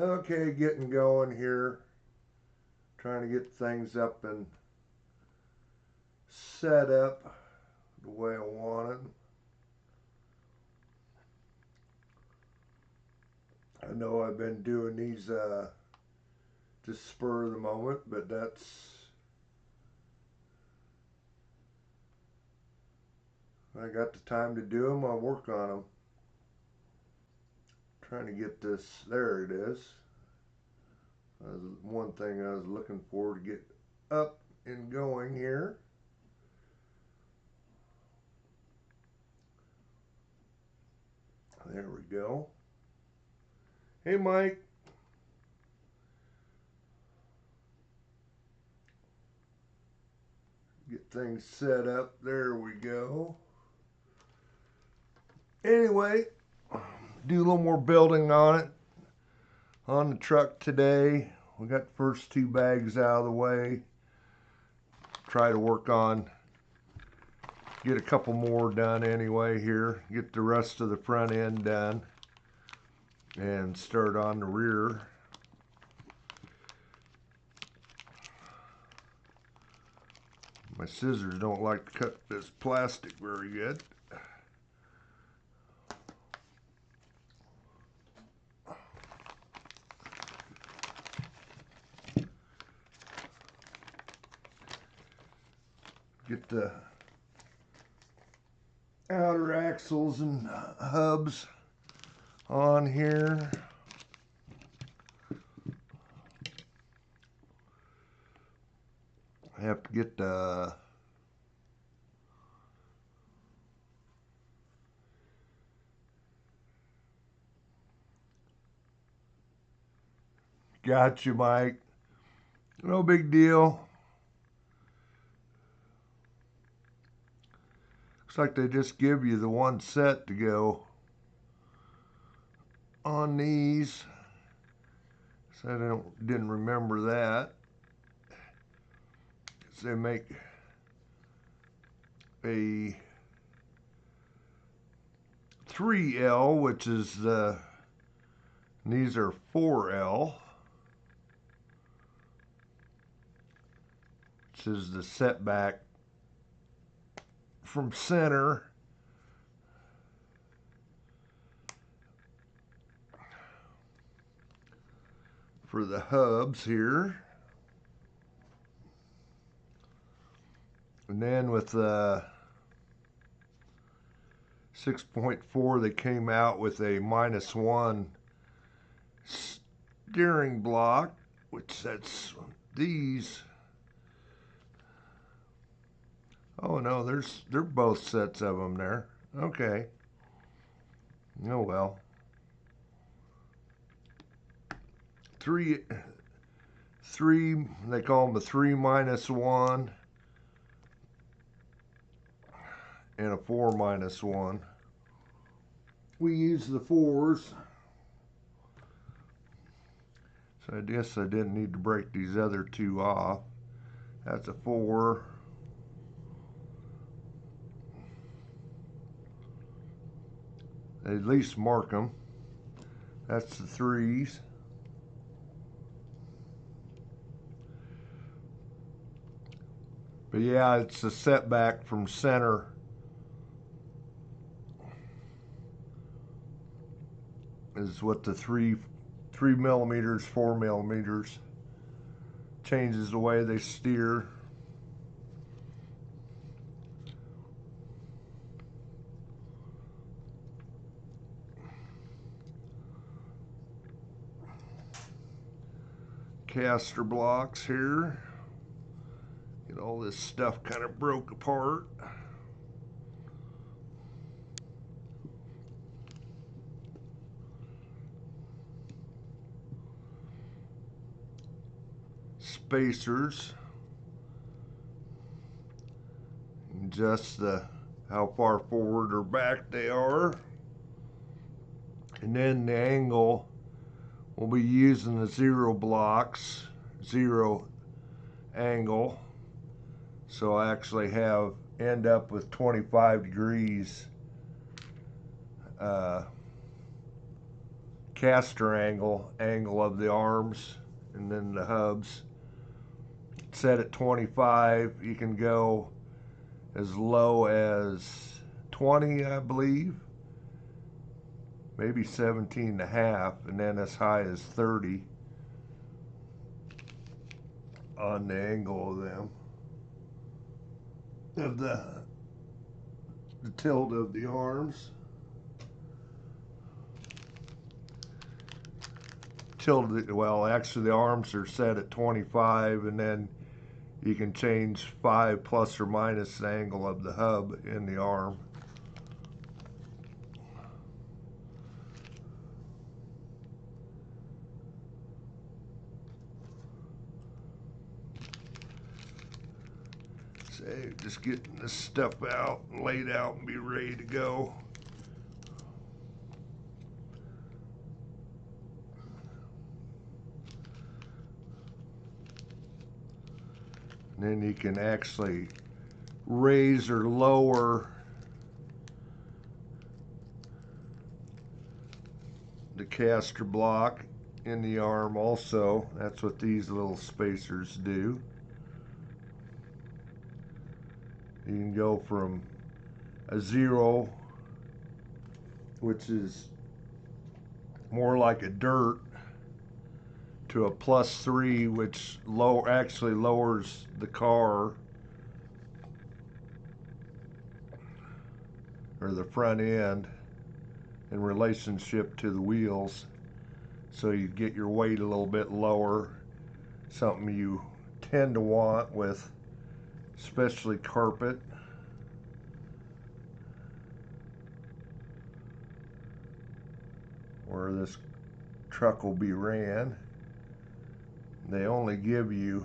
Okay, getting going here. Trying to get things up and set up the way I want it. I know I've been doing these just spur of the moment, but I got the time to do them, I'll work on them. Trying to get this, there it is. One thing I was looking for to get up and going here. There we go. Hey, Mike. Get things set up. There we go. Anyway, do a little more building on it. On the truck today. We got the first two bags out of the way. Try to work on, get a couple more done anyway here. Get the rest of the front end done. And start on the rear. My scissors don't like to cut this plastic very good. Get the outer axles and hubs on here. I have to get the got you, Mike. No big deal. Looks like they just give you the one set to go on these. So I didn't remember that. They make a 3L, which is these are 4L, which is the setback from center. For the hubs here. And then with the 6.4, they came out with a -1 steering block, which sets these. Oh no, they're both sets of them there. Okay. Oh well. Three, they call them a 3-1 and a 4-1. We use the 4s. So I guess I didn't need to break these other two off. That's a 4. At least mark them. That's the 3s. But yeah, it's a setback from center. Is what the 3 millimeters, 4 millimeters changes the way they steer. Caster blocks here. Get all this stuff kind of broke apart. Spacers. Just how far forward or back they are. And then the angle, we'll be using the 0 blocks, 0 angle. So I actually end up with 25 degrees caster angle of the arms, and then the hubs. Set at 25. You can go as low as 20, I believe, maybe 17.5, and then as high as 30 on the angle of them, of the tilt of the arms. Tilted, well, actually the arms are set at 25, and then you can change 5 plus or minus the angle of the hub in the arm. So just getting this stuff out, laid out, and be ready to go. And then you can actually raise or lower the caster block in the arm also. That's what these little spacers do. You can go from a 0, which is more like a dirt, to a +3, which actually lowers the car, or the front end, in relationship to the wheels, so you get your weight a little bit lower. Something you tend to want with especially carpet. Where this truck will be ran. They only give you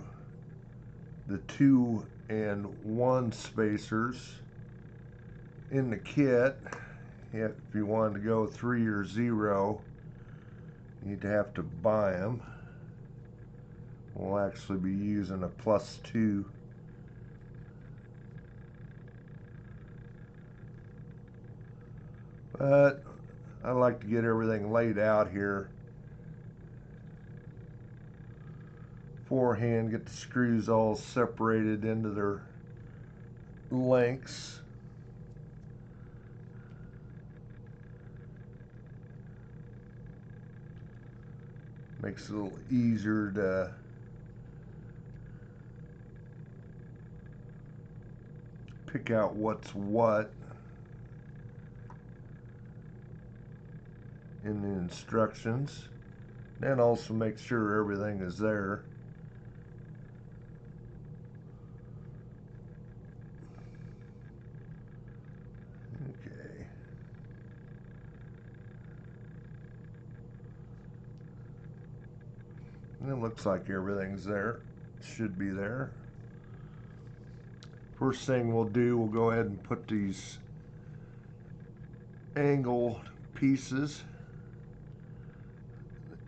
the 2 and 1 spacers in the kit. If you wanted to go 3 or 0, you'd have to buy them. We'll actually be using a +2. But I like to get everything laid out here beforehand, get the screws all separated into their lengths. Makes it a little easier to pick out what's what in the instructions. And also make sure everything is there. Okay. And it looks like everything's there. Should be there. First thing we'll do, we'll go ahead and put these angle pieces,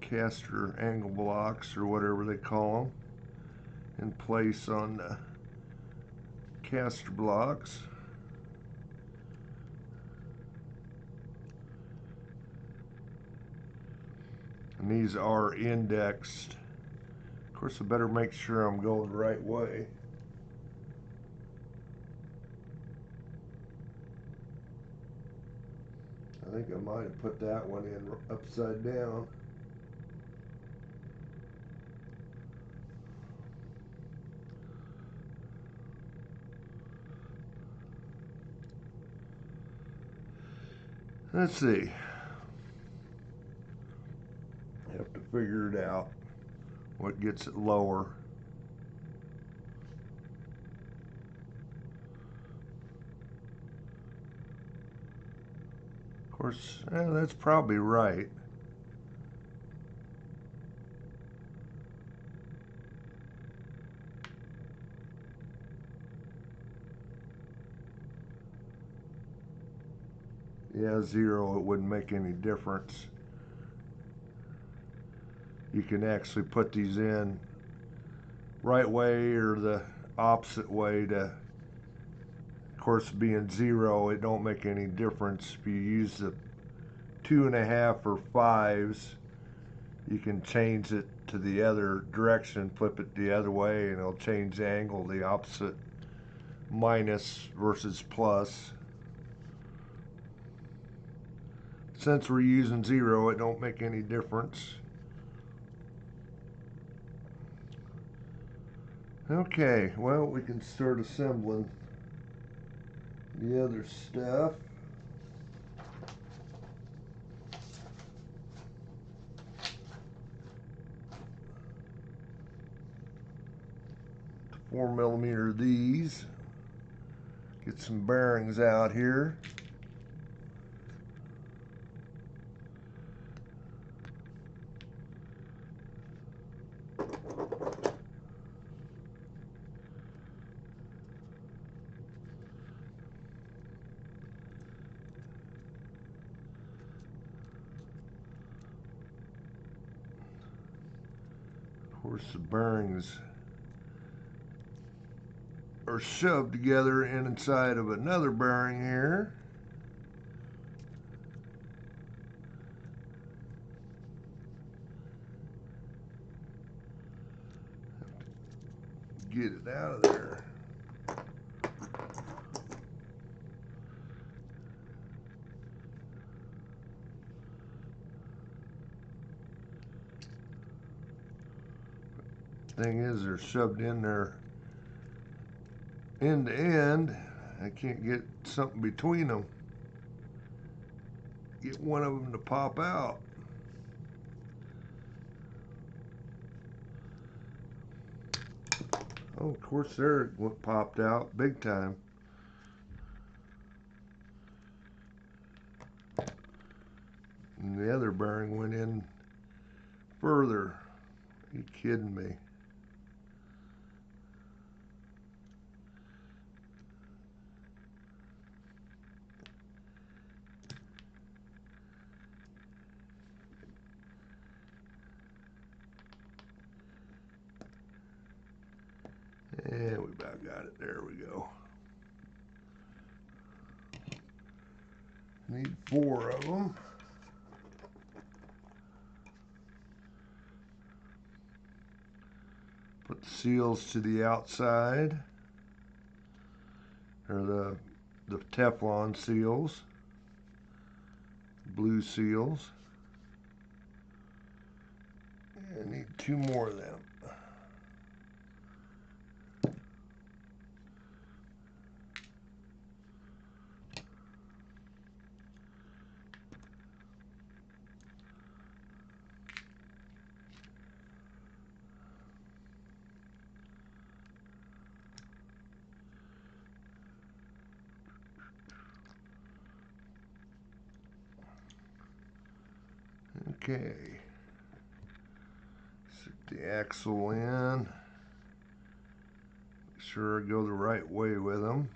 caster angle blocks or whatever they call them, in place on the caster blocks. And these are indexed. Of course, I better make sure I'm going the right way. I think I might have put that one in upside down. Let's see. Have to figure it out. What gets it lower. Of course, that's probably right. Yeah, 0, it wouldn't make any difference. You can actually put these in right way or the opposite way. To, of course, being 0, it don't make any difference if you use the 2.5 or 5s, you can change it to the other direction, flip it the other way, and it'll change the angle the opposite, minus versus plus. Since we're using 0, it don't make any difference. Okay, well, we can start assembling the other stuff. The 4mm of these. Get some bearings out here. Of course, the bearings are shoved together inside of another bearing here. Get it out of there. Thing is, they're shoved in there end to end. I can't get something between them. Get one of them to pop out. Oh, of course, there it popped out big time. And the other bearing went in further. Are you kidding me? And we about got it. There we go. Need 4 of them. Put the seals to the outside, or the Teflon seals, blue seals. And I need 2 more of them. Okay, set the axle in. Make sure I go the right way with them.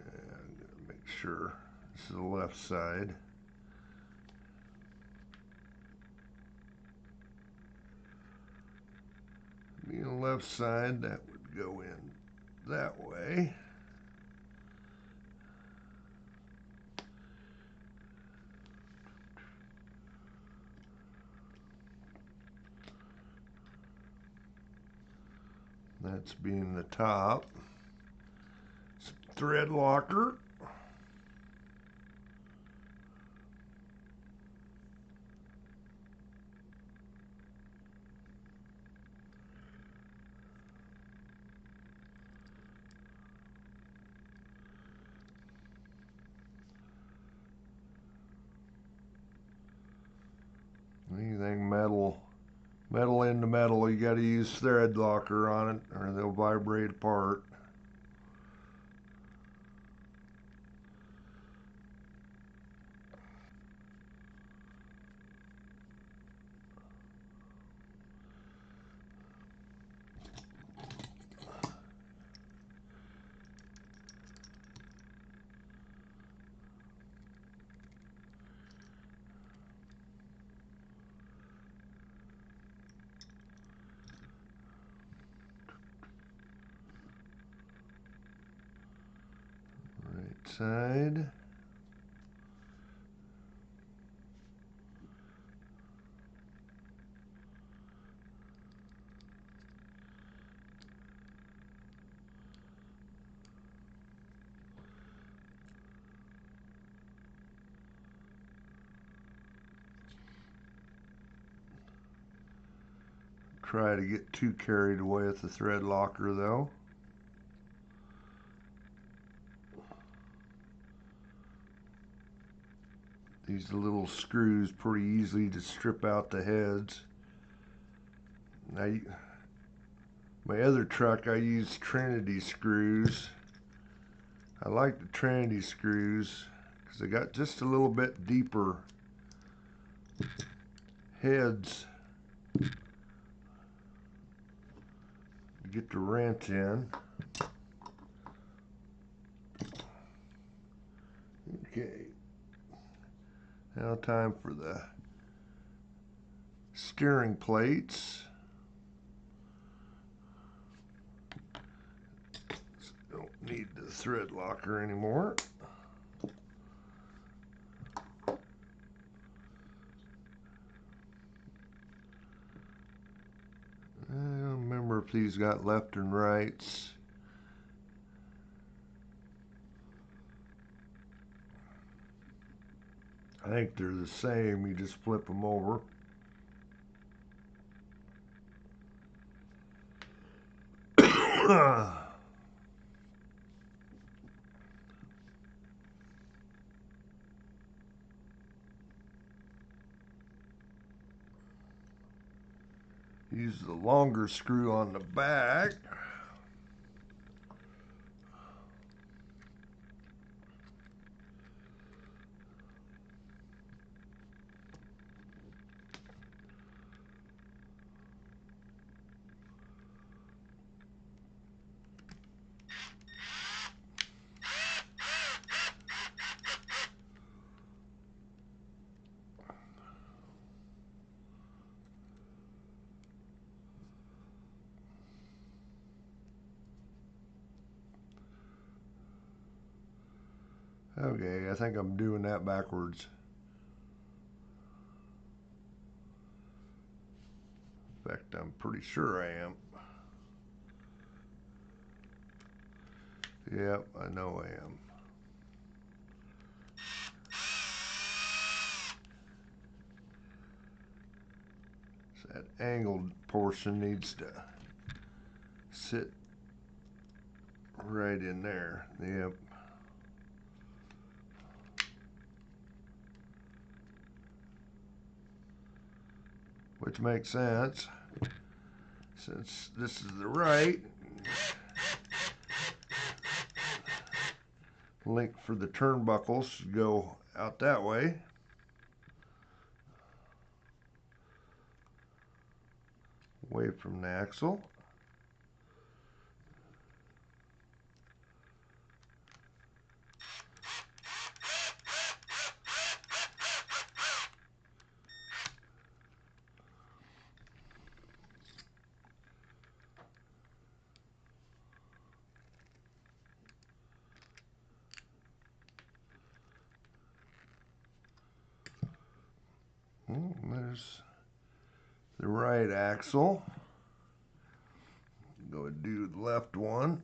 I'm gonna make sure this is the left side. Being the left side, that would go in that way. That's being the top. Some thread locker. Anything metal into metal, you got to use thread locker on it or they'll vibrate apart. side. Try to get too carried away with the thread locker though. These little screws pretty easy to strip out the heads. Now, my other truck I use Trinity screws. I like the Trinity screws because they got just a little bit deeper heads to get the wrench in. Okay, now time for the steering plates. Don't need the thread locker anymore. I don't remember if these got left and rights. I think they're the same, you just flip them over. Use the longer screw on the back. Okay, I think I'm doing that backwards. In fact, I'm pretty sure I am. Yep, I know I am. So that angled portion needs to sit right in there. Yep. Which makes sense, since this is the right. Link for the turnbuckles should go out that way. Away from the axle. There's the right axle. Go and do the left one.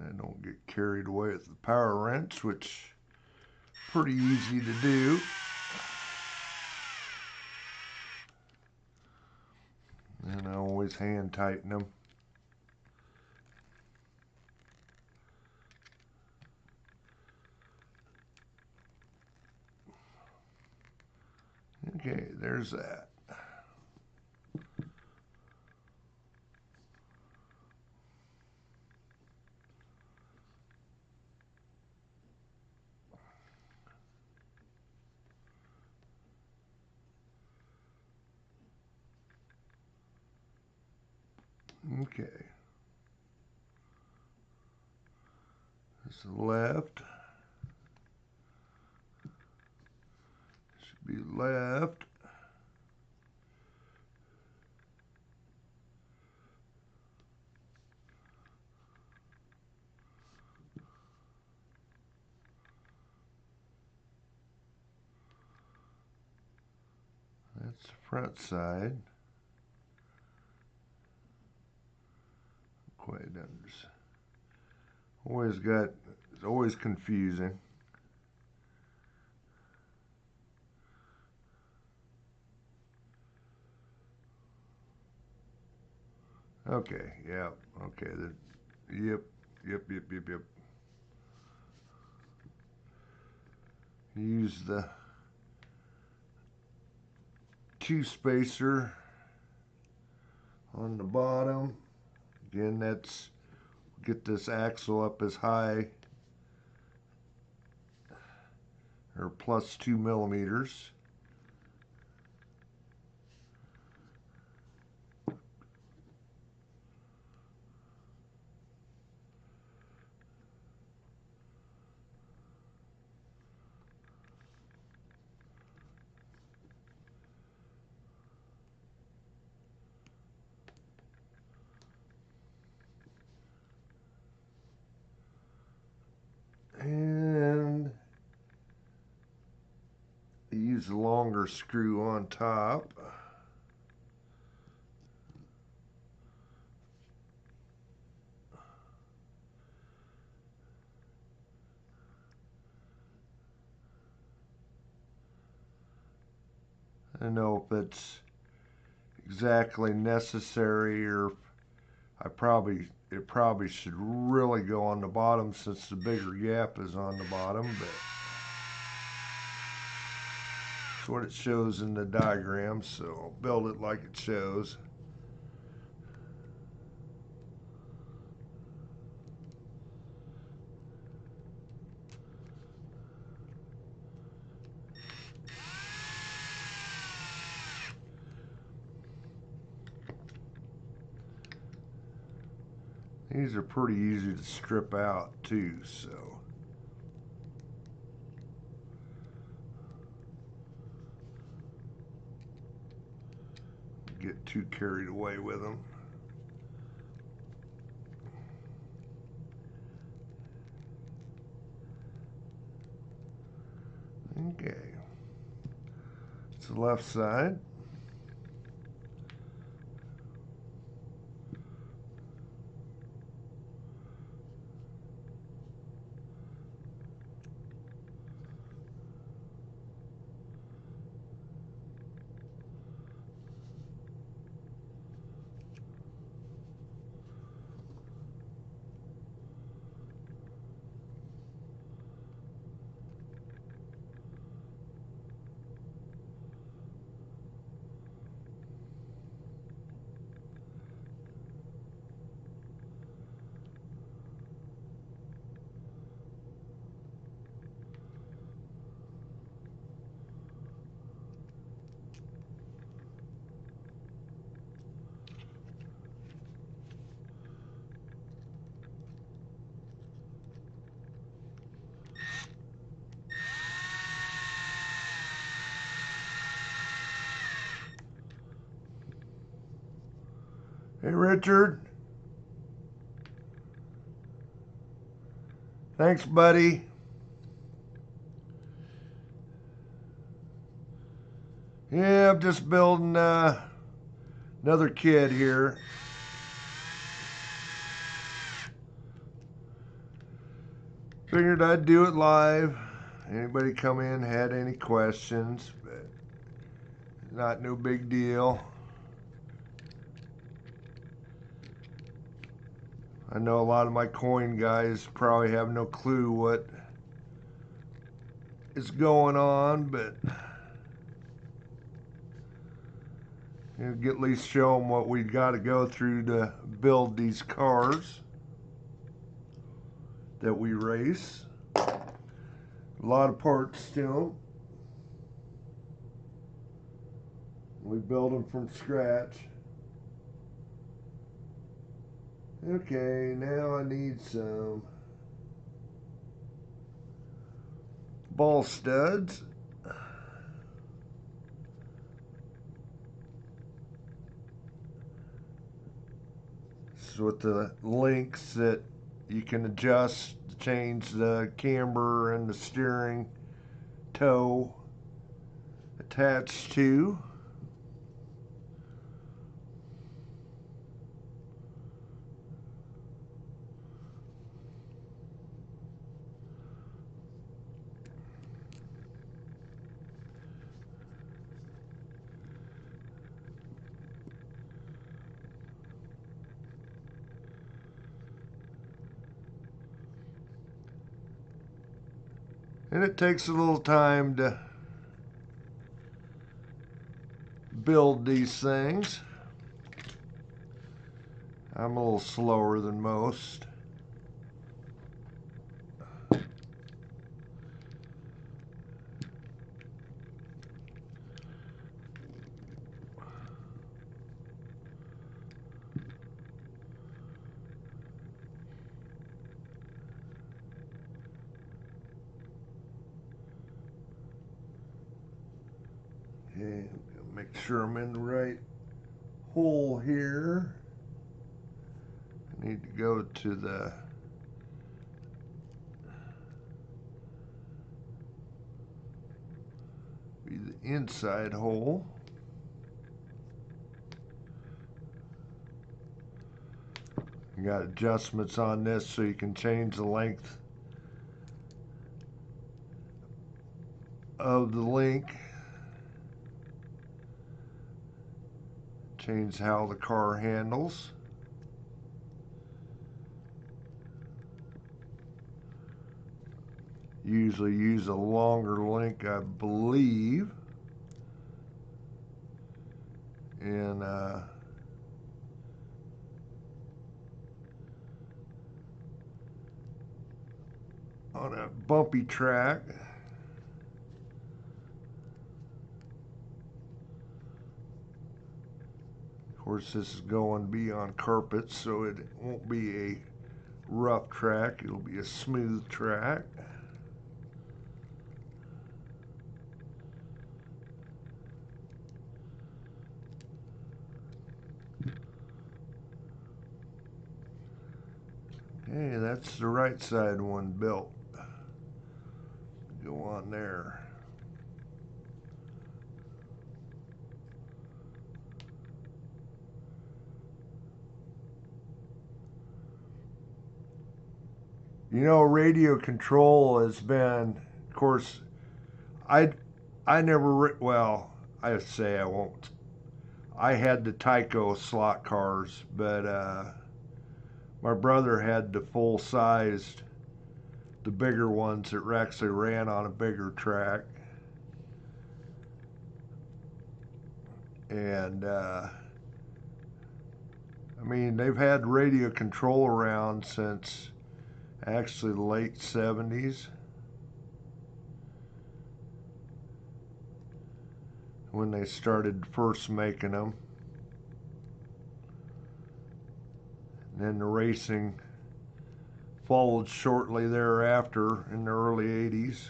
And don't get carried away with the power wrench, which is pretty easy to do. And I always hand tighten them. Okay, there's that. Okay. This is left. Should be left. That's the front side. Quite understand. It's always confusing. Okay, yeah, okay, yep. Use the 2-spacer on the bottom. Again, that's get this axle up as high, or plus 2 millimeters. And use a longer screw on top. I don't know if it's exactly necessary, or it probably should really go on the bottom since the bigger gap is on the bottom, but that's what it shows in the diagram, so I'll build it like it shows. These are pretty easy to strip out too, so get too carried away with them. Okay, it's the left side. Hey, Richard. Thanks, buddy. Yeah, I'm just building another kid here. Figured I'd do it live. Anybody come in had any questions, but not no big deal. I know a lot of my coin guys probably have no clue what is going on, but at least show them what we got to go through to build these cars that we race. A lot of parts still. We build them from scratch. Okay, now I need some ball studs. This is with the links that you can adjust to change the camber and the steering toe attached to. And it takes a little time to build these things. I'm a little slower than most. Okay, make sure I'm in the right hole here. I need to go to the inside hole. You got adjustments on this so you can change the length of the link. Change how the car handles. Usually use a longer link, I believe. And on a bumpy track. Of course, this is going to be on carpet, so it won't be a rough track. It'll be a smooth track. Okay, that's the right side one built. Go on there. You know, radio control has been, of course, I never, well, I say I won't. I had the Tyco slot cars, but my brother had the full-sized, the bigger ones that actually ran on a bigger track. And I mean, they've had radio control around since actually the late 70s when they started first making them. And then the racing followed shortly thereafter in the early 80s.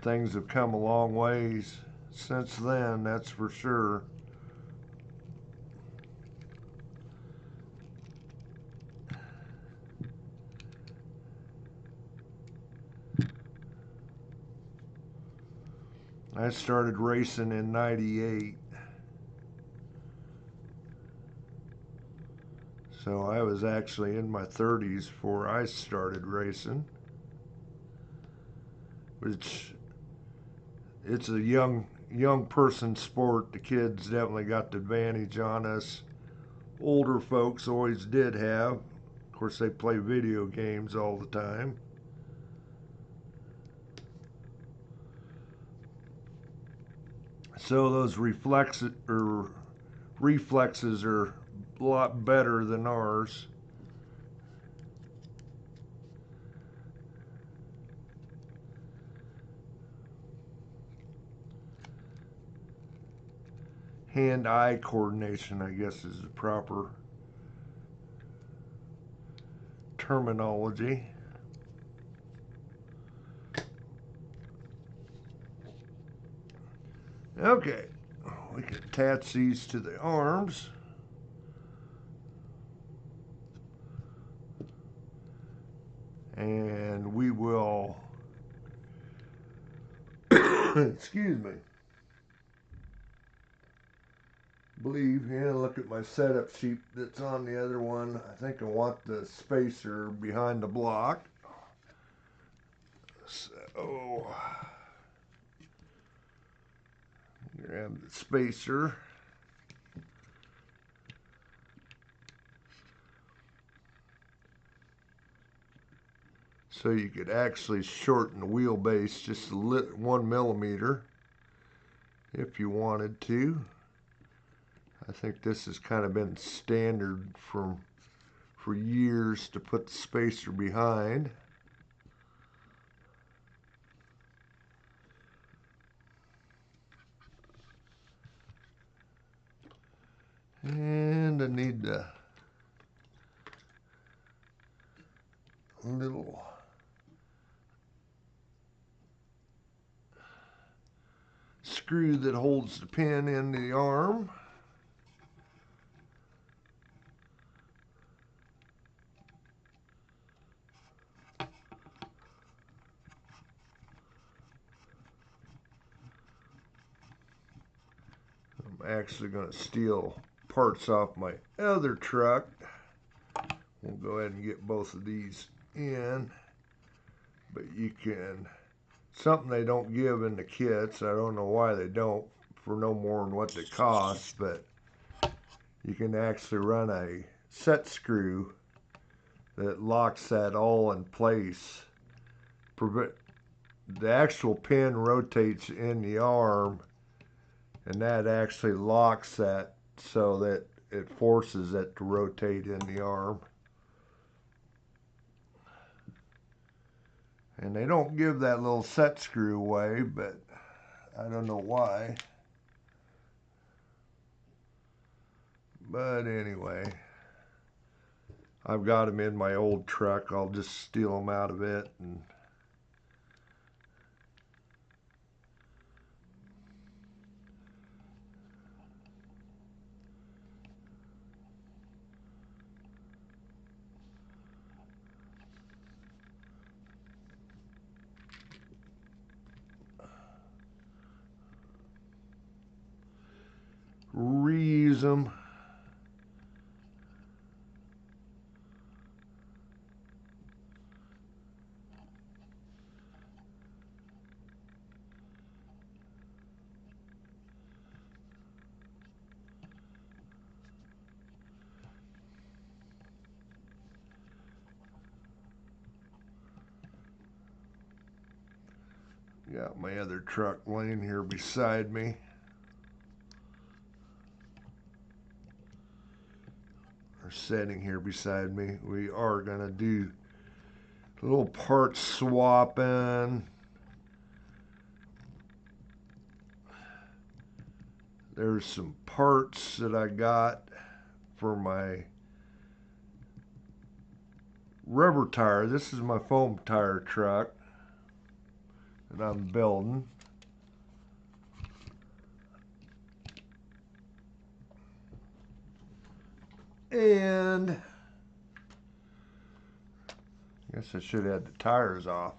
Things have come a long ways since then, that's for sure. I started racing in '98. So I was actually in my 30s before I started racing. Which, it's a young person sport. The kids definitely got the advantage on us. Older folks always did have. Of course, they play video games all the time. So those reflexes are a lot better than ours. hand-eye coordination, I guess is the proper terminology. Okay, we can attach these to the arms. And we will, excuse me, look at my setup sheet that's on the other one. I think I want the spacer behind the block. So, grab the spacer. So you could actually shorten the wheelbase just 1 millimeter if you wanted to. I think this has kind of been standard for years to put the spacer behind. And I need the little screw that holds the pin in the arm. I'm actually going to steal parts off my other truck. We'll go ahead and get both of these in, but you can, something they don't give in the kits, I don't know why they don't, for no more than what they cost, but you can actually run a set screw that locks that all in place. The actual pin rotates in the arm, and that actually locks that so that it forces it to rotate in the arm. And they don't give that little set screw away, but I don't know why. But anyway, I've got them in my old truck. I'll just steal them out of it. And reuse them. Got my other truck laying here beside me. Or sitting here beside me. We are going to do a little part swapping. There's some parts that I got for my rubber tire. This is my foam tire truck that I'm building. And I guess I should have the tires off.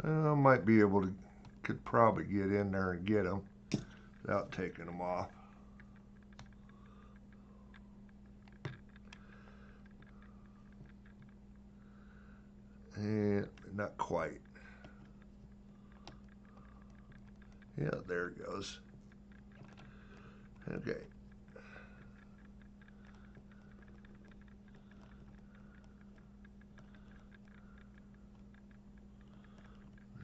I might be able to, could probably get in there and get them without taking them off. And not quite. Yeah, there it goes. Okay.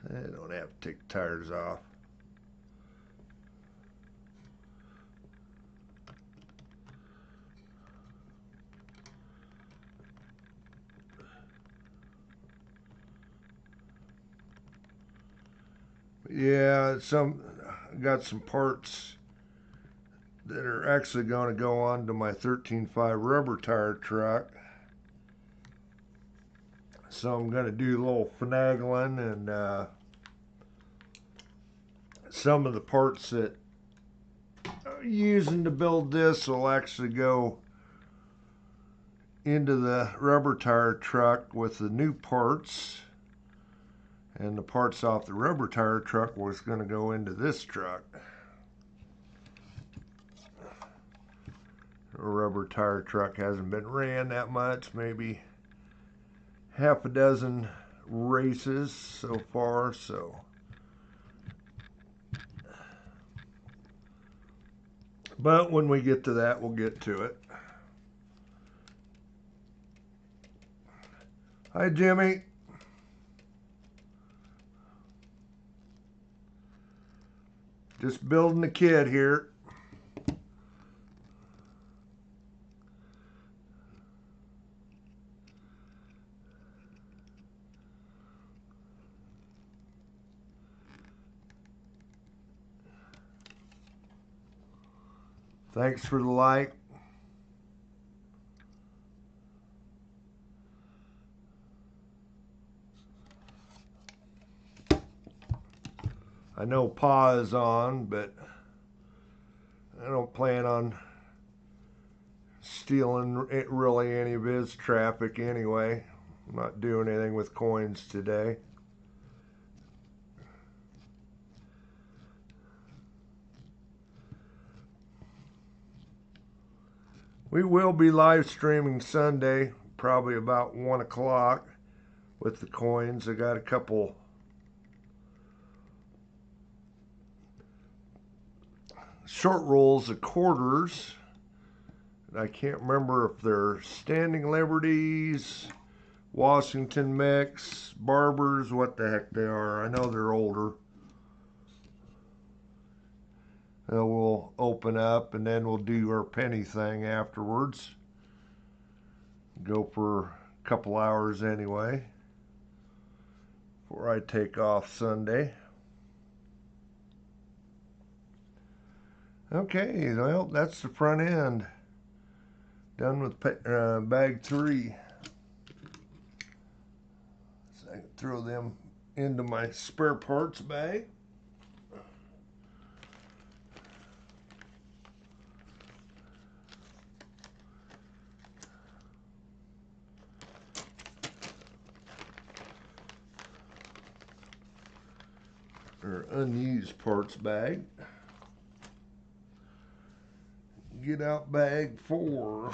I don't have to take the tires off. got some parts that are actually going to go on to my 13.5 rubber tire truck. So I'm going to do a little finagling, and some of the parts that I'm using to build this will actually go into the rubber tire truck with the new parts, and the parts off the rubber tire truck was going to go into this truck. The rubber tire truck hasn't been ran that much, maybe half a dozen races so far, so but when we get to that, we'll get to it. Hi, Jimmy. Just building the kid here. Thanks for the like. I know Pa is on, but I don't plan on stealing really any of his traffic anyway. I'm not doing anything with coins today. We will be live streaming Sunday, probably about 1 o'clock with the coins. I got a couple short rolls of quarters. I can't remember if they're Standing Liberties, Washington Mix, Barbers, what the heck they are. I know they're older. And we'll open up, and then we'll do our penny thing afterwards. Go for a couple hours anyway before I take off Sunday. Okay, well, that's the front end. Done with bag 3. So I can throw them into my spare parts bag. Or unused parts bag. Get out bag 4.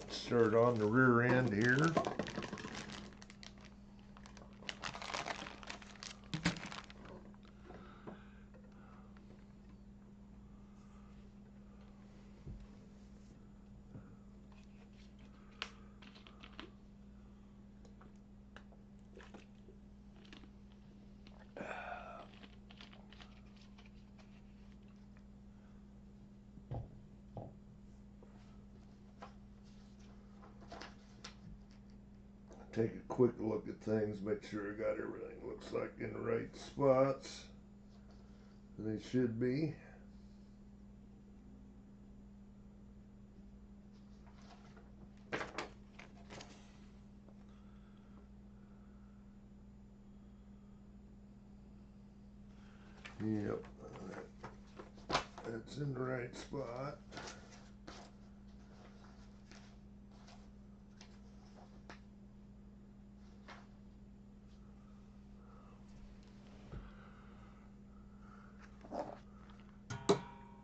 Start on the rear end here. Take a quick look at things, make sure I got everything looks like in the right spots. They should be. Yep, that's in the right spot.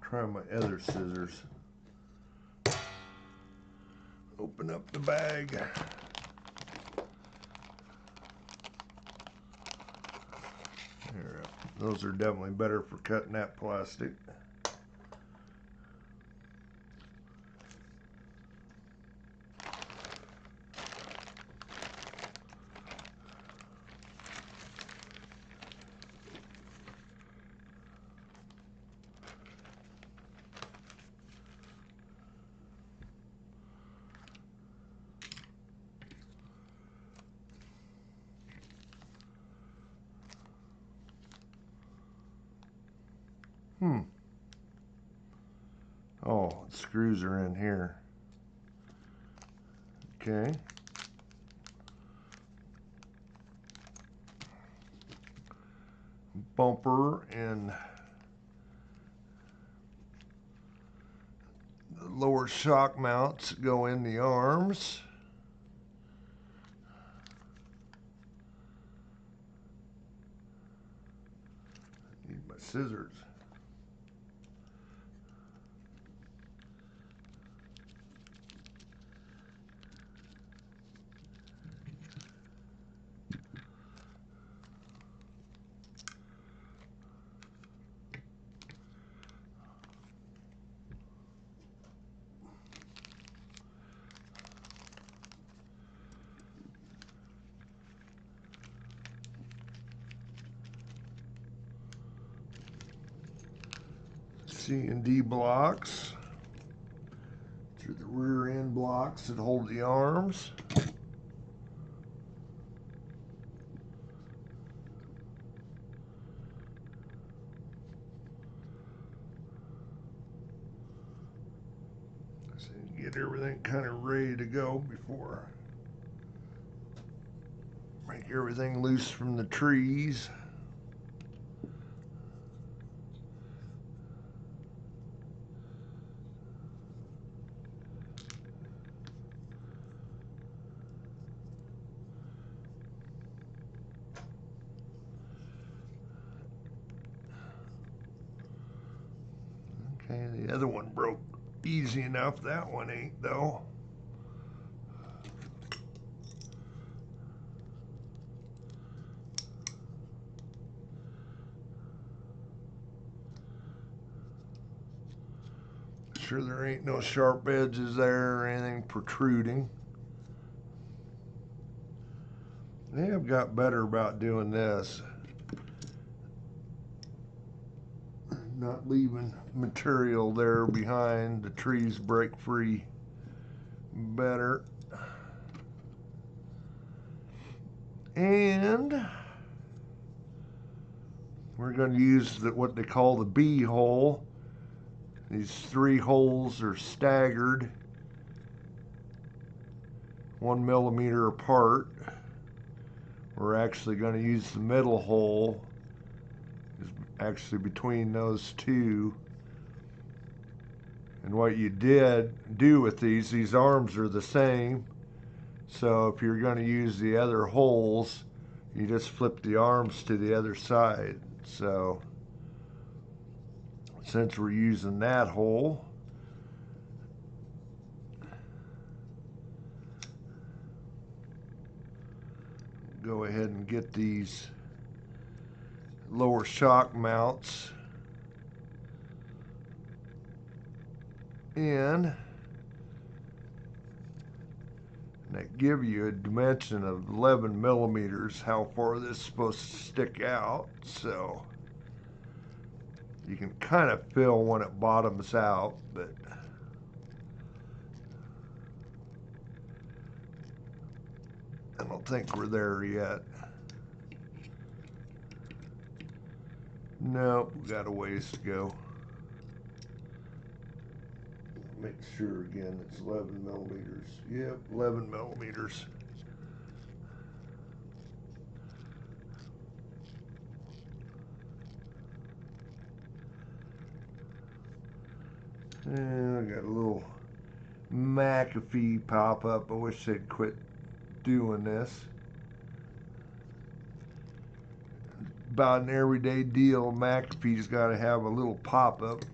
Try my other scissors. Open up the bag. There, those are definitely better for cutting that plastic. Oh, screws are in here. Okay. Bumper and the lower shock mounts go in the arms. Need my scissors. C and D blocks through the rear end blocks that hold the arms. So you get everything kind of ready to go before make everything loose from the trees. Okay, the other one broke easy enough. That one ain't though. Sure there ain't no sharp edges there or anything protruding. They have got better about doing this. Not leaving material there behind. The trees break free better. And we're going to use what they call the B hole. These 3 holes are staggered 1 millimeter apart. We're actually going to use the middle hole. It's actually between those two. And what you do with these arms are the same. So if you're going to use the other holes, you just flip the arms to the other side. So since we're using that hole, go ahead and get these lower shock mounts in. And they give you a dimension of 11 millimeters how far this is supposed to stick out, so you can kind of feel when it bottoms out, but I don't think we're there yet. Nope, we got a ways to go. Make sure again it's 11 millimeters. Yep, 11 millimeters. And I got a little McAfee pop up. I wish they'd quit doing this. About an everyday deal, McAfee's got to have a little pop up.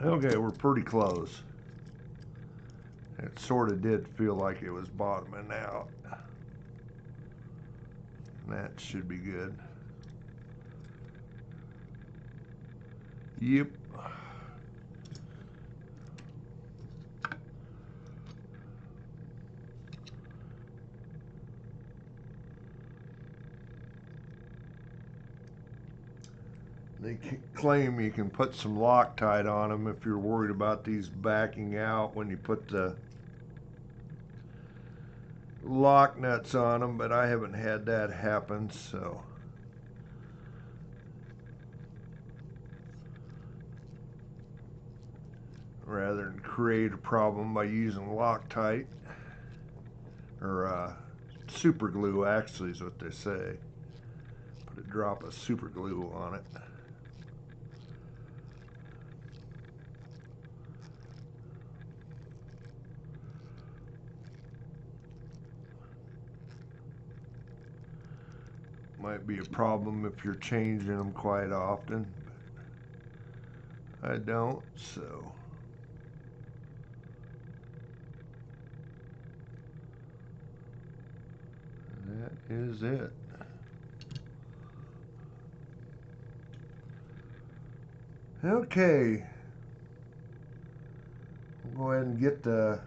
Okay, we're pretty close. It sort of did feel like it was bottoming out. That should be good. Yep. They claim you can put some Loctite on them if you're worried about these backing out when you put the lock nuts on them, but I haven't had that happen, so. Rather than create a problem by using Loctite, or super glue actually is what they say. Put a drop of super glue on it. Might be a problem if you're changing them quite often, but I don't, so. That is it. Okay. We'll go ahead and get the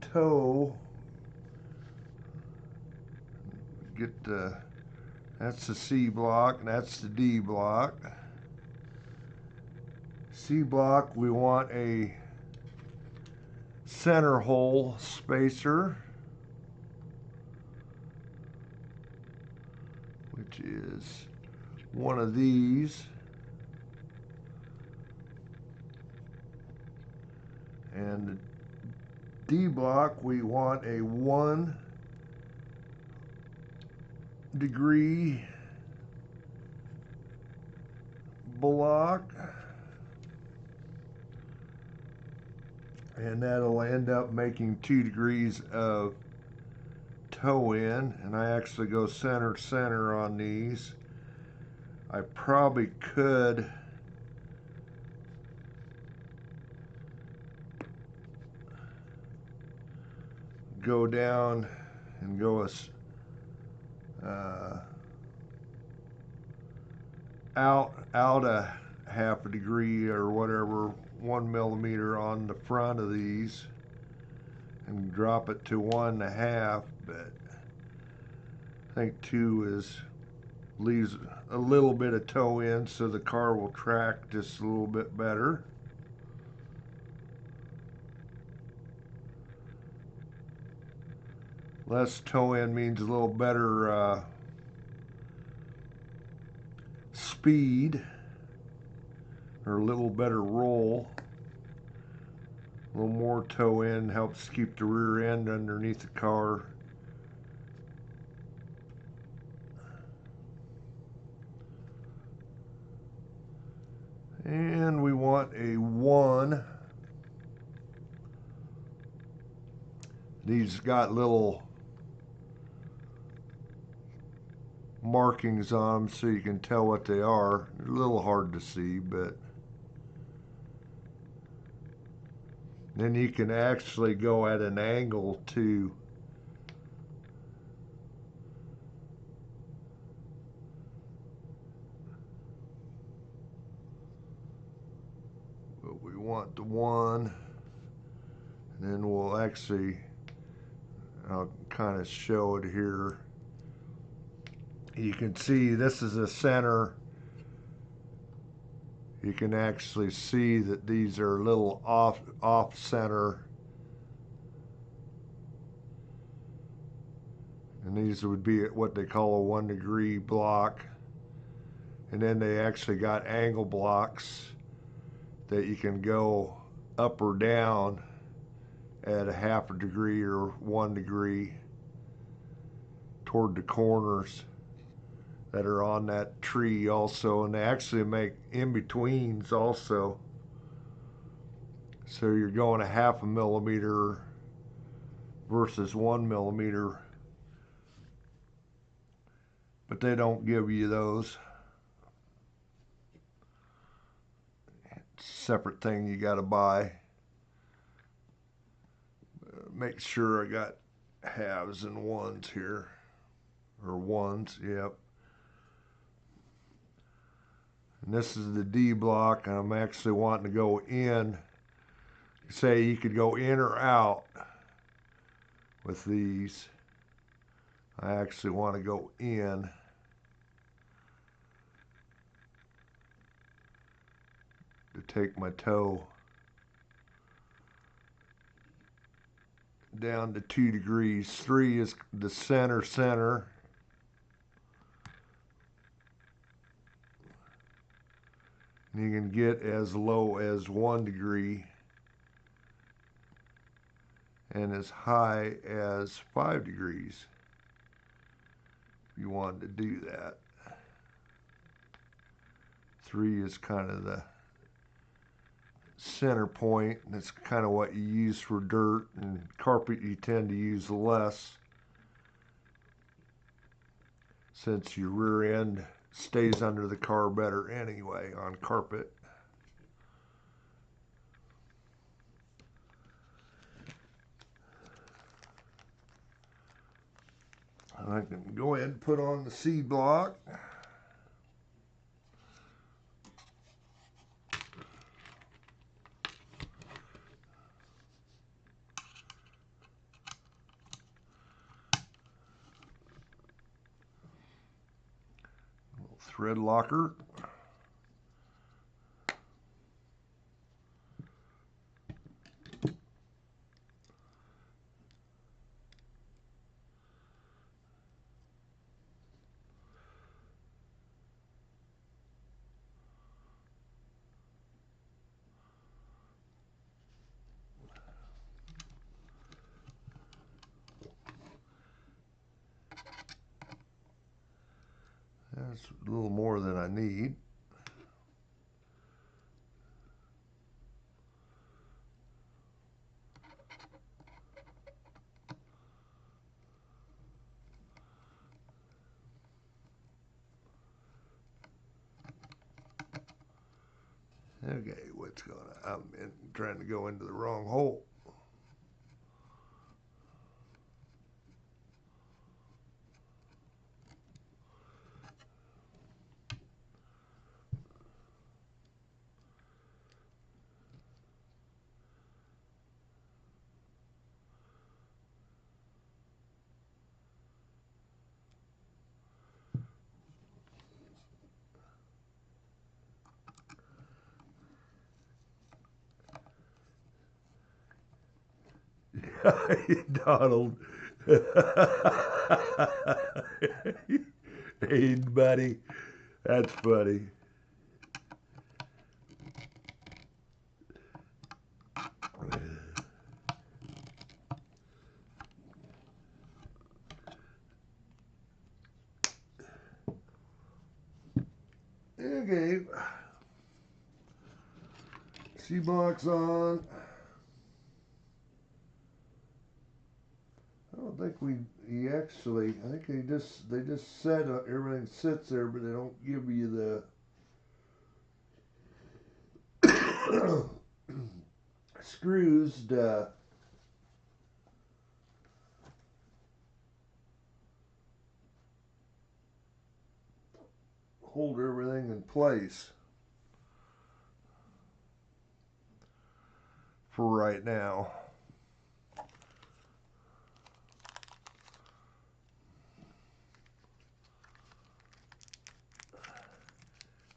toe. Get the, that's the C block and that's the D block. C block, we want a center hole spacer, which is one of these. And the D block, we want a 1 degree block, and that'll end up making 2 degrees of toe in, and I actually go center on these. I probably could go down and go out a half a degree or whatever, 1 millimeter on the front of these and drop it to 1.5, but I think 2 leaves a little bit of toe in so the car will track just a little bit better. Less toe in means a little better speed, or a little better roll. A little more toe in helps keep the rear end underneath the car. And we want a 1. These got little markings on them so you can tell what they are. They're a little hard to see, but then you can actually go at an angle too. But we want the 1, and then we'll actually, I'll kind of show it here. You can see this is a center. You can actually see that these are a little off center. And these would be what they call a 1 degree block. And then they actually got angle blocks that you can go up or down at a half a degree or 1 degree toward the corners that are on that tree also, and they actually make in-betweens also. So you're going a half a millimeter versus 1 millimeter, but they don't give you those. It's a separate thing you got to buy. Make sure I got halves and 1s here, or 1s, yep. And this is the D block, and I'm actually wanting to go in. Say you could go in or out with these. I actually want to go in. To take my toe down to 2 degrees. 3 is the center. And you can get as low as 1 degree and as high as 5 degrees if you wanted to do that. 3 is kind of the center point, and it's kind of what you use for dirt, and carpet you tend to use less since your rear end stays under the car better anyway on carpet. I can go ahead and put on the C block. Thread locker. That's a little more than I need. Okay, I'm trying to go into the wrong hole. Donald. Hey, buddy. That's funny. Okay. C-box on. I don't think I think they just said everything sits there, but they don't give you the screws to hold everything in place for right now.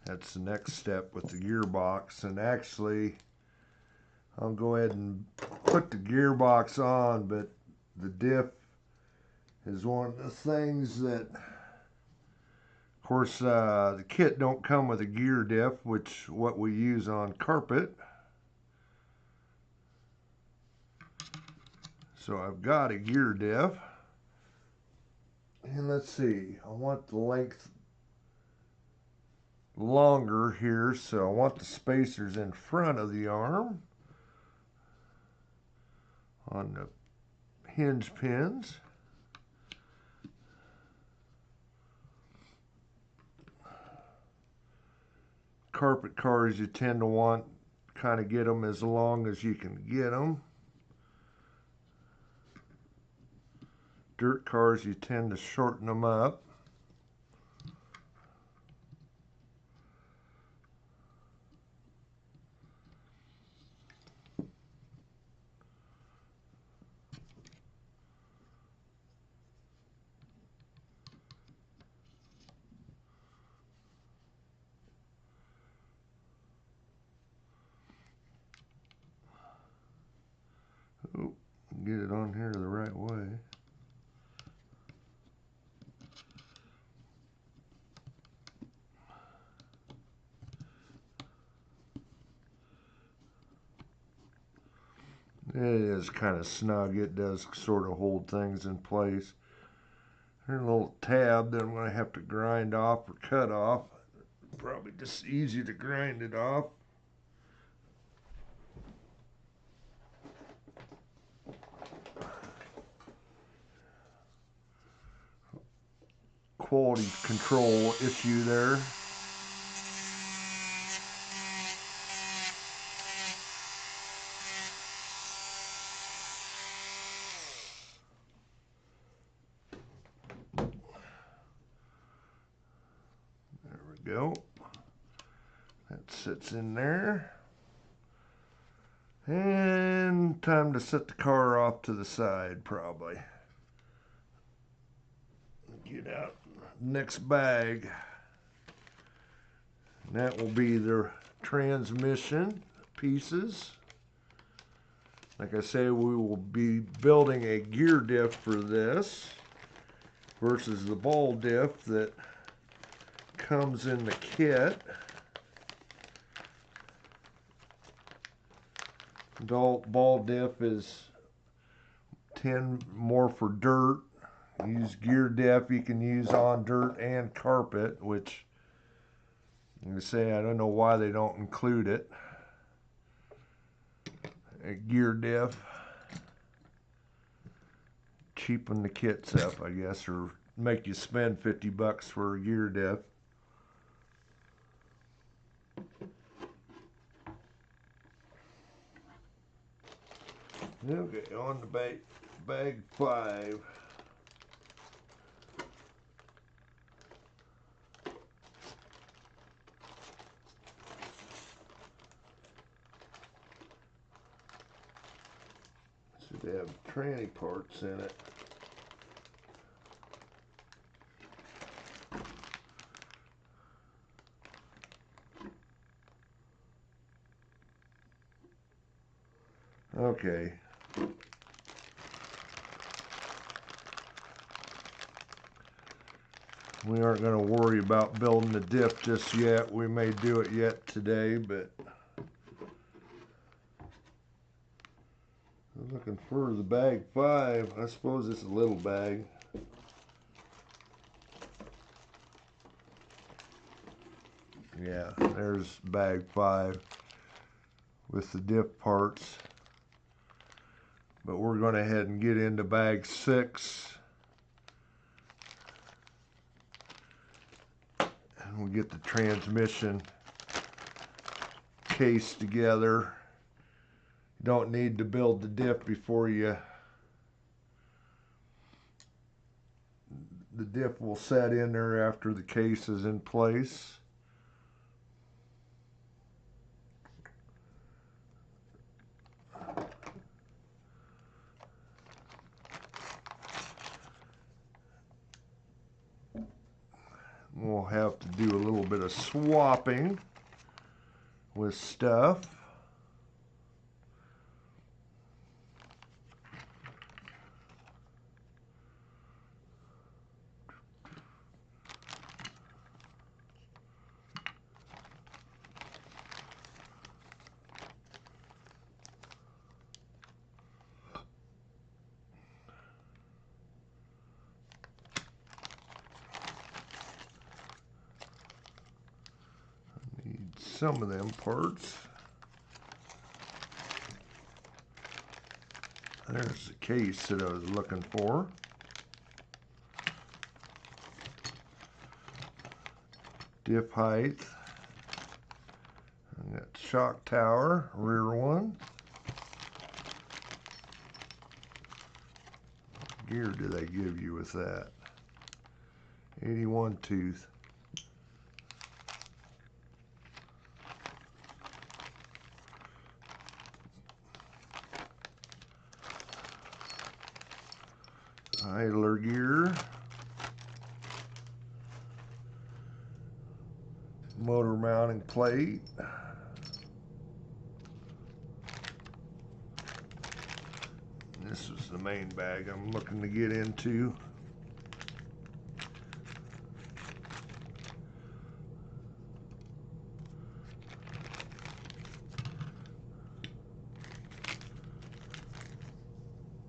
That's the next step with the gearbox, and actually I'll go ahead and put the gearbox on, but the diff is one of the things that, of course, the kit don't come with a gear diff, which what we use on carpet. So I've got a gear diff, and let's see, I want the length longer here, so I want the spacers in front of the arm on the hinge pins. Carpet cars, you tend to want kind of get them as long as you can get them. Dirt cars, you tend to shorten them up. Get it on here the right way. It is kind of snug. It does sort of hold things in place. Here's a little tab that I'm going to have to grind off or cut off. Probably just easy to grind it off. Quality control issue there. There we go. That sits in there. And time to set the car off to the side, probably. Get out next bag. And that will be the transmission pieces. Like I say, we will be building a gear diff for this versus the ball diff that comes in the kit. Ball diff is 10 more for dirt. Use gear diff you can use on dirt and carpet, which I'm going to say I don't know why they don't include it. A gear diff. Cheapen the kits up, I guess, or make you spend 50 bucks for a gear diff. Okay, on to bag 5. Should have tranny parts in it. Okay. We aren't going to worry about building the diff just yet. We may do it yet today, but I'm looking for the bag 5. I suppose it's a little bag. Yeah, there's bag 5 with the diff parts. But we're going to head and get into bag 6. And we'll get the transmission case together. You don't need to build the diff before you... The diff will set in there after the case is in place. We'll have to do a little bit of swapping with stuff. Some of them parts. There's the case that I was looking for. Diff height. And that shock tower, rear one. What gear do they give you with that? 81 tooth. Idler gear, motor mounting plate, this is is the main bag I'm looking to get into.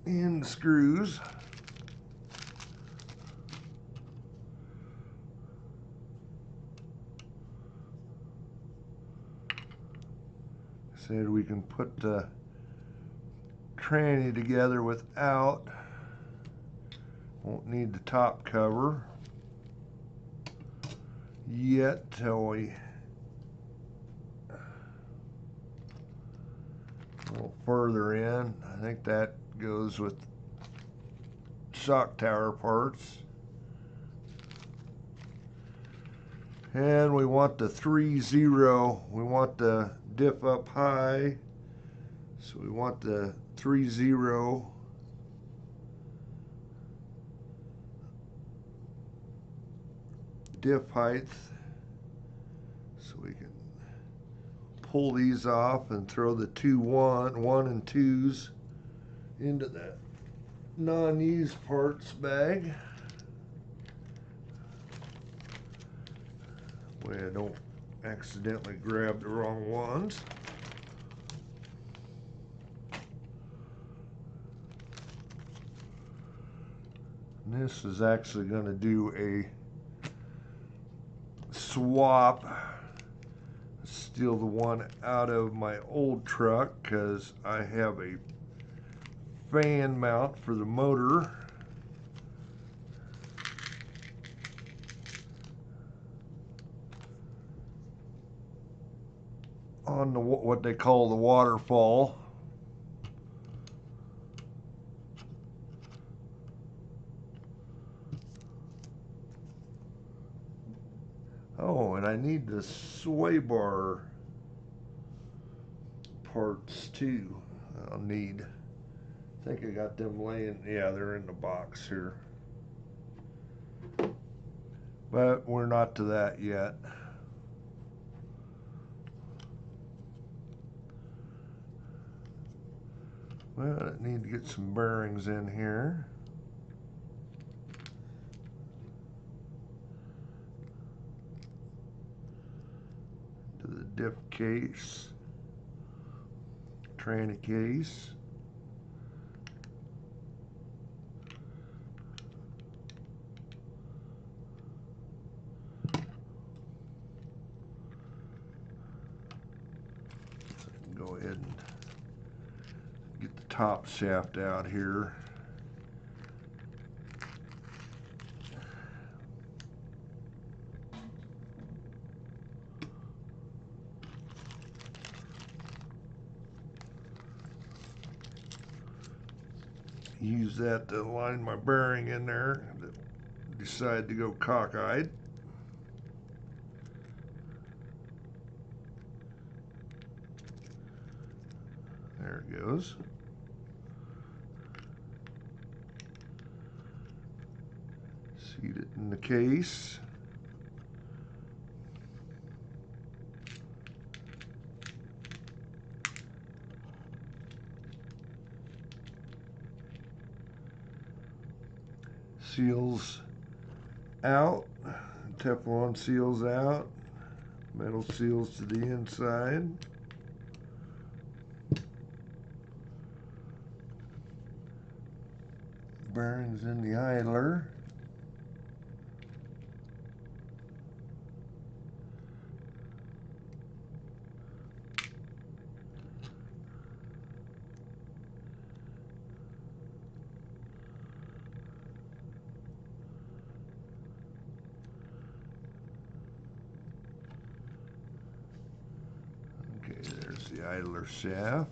And the screws. Said we can put the tranny together without. Won't need the top cover yet till we a little further in. I think that goes with shock tower parts. And we want the 3-0. We want the diff up high. So we want the 3-0 diff height. So we can pull these off and throw the 1 and 2s into that non-used parts bag. Way I don't accidentally grab the wrong ones. And this is actually going to do a swap. Steal the one out of my old truck because I have a fan mount for the motor. On the what they call the waterfall. Oh, and I need the sway bar parts too. I'll need. I think I got them laying. Yeah, they're in the box here. But we're not to that yet. Well, I need to get some bearings in here. To the diff case, tranny case. So I can go ahead and get the top shaft out here. Use that to line my bearing in there. Decide to go cockeyed. There it goes. Seat it in the case. Seals out, Teflon seals out, metal seals to the inside. Bearings in the idler. Okay, there's the idler shaft.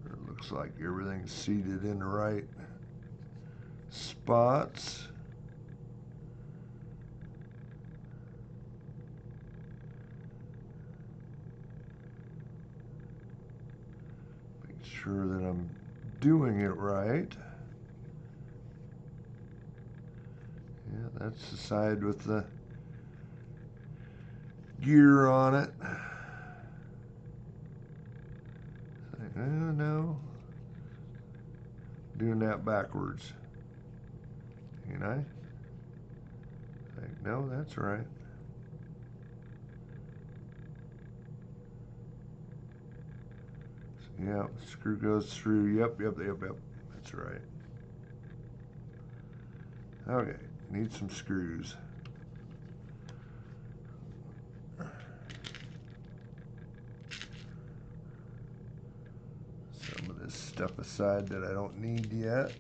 It looks like everything's seated in the right spots. Make sure that I'm doing it right. Yeah, that's the side with the gear on it. Oh no, doing that backwards. Ain't I? No, that's right. Yeah, screw goes through. Yep. That's right. Okay, need some screws. Some of this stuff aside that I don't need yet.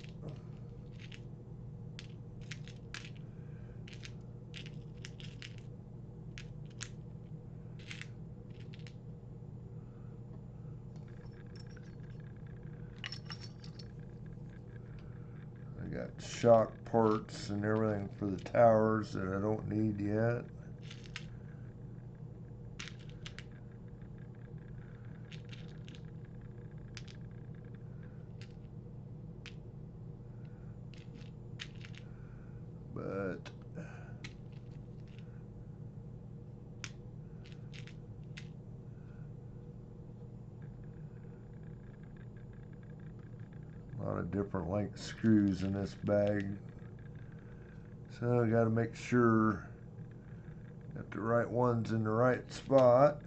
I got shock parts and everything for the towers that I don't need yet. But a lot of different length screws in this bag. So I got to make sure that the right one's in the right spot.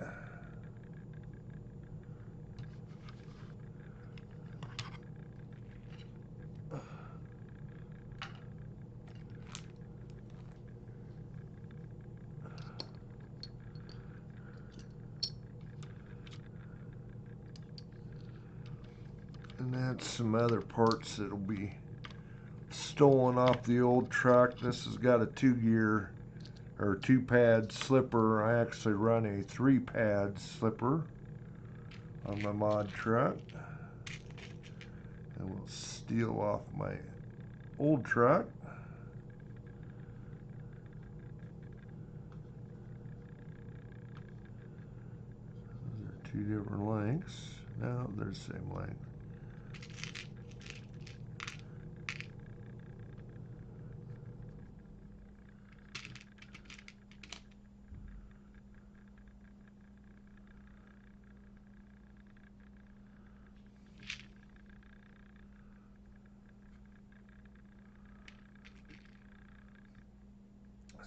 And that's some other parts that'll be stolen off the old truck. This has got a 2-gear or 2-pad slipper. I actually run a 3-pad slipper on my mod truck. And we'll steal off my old truck. Those are 2 different lengths. No, they're the same length.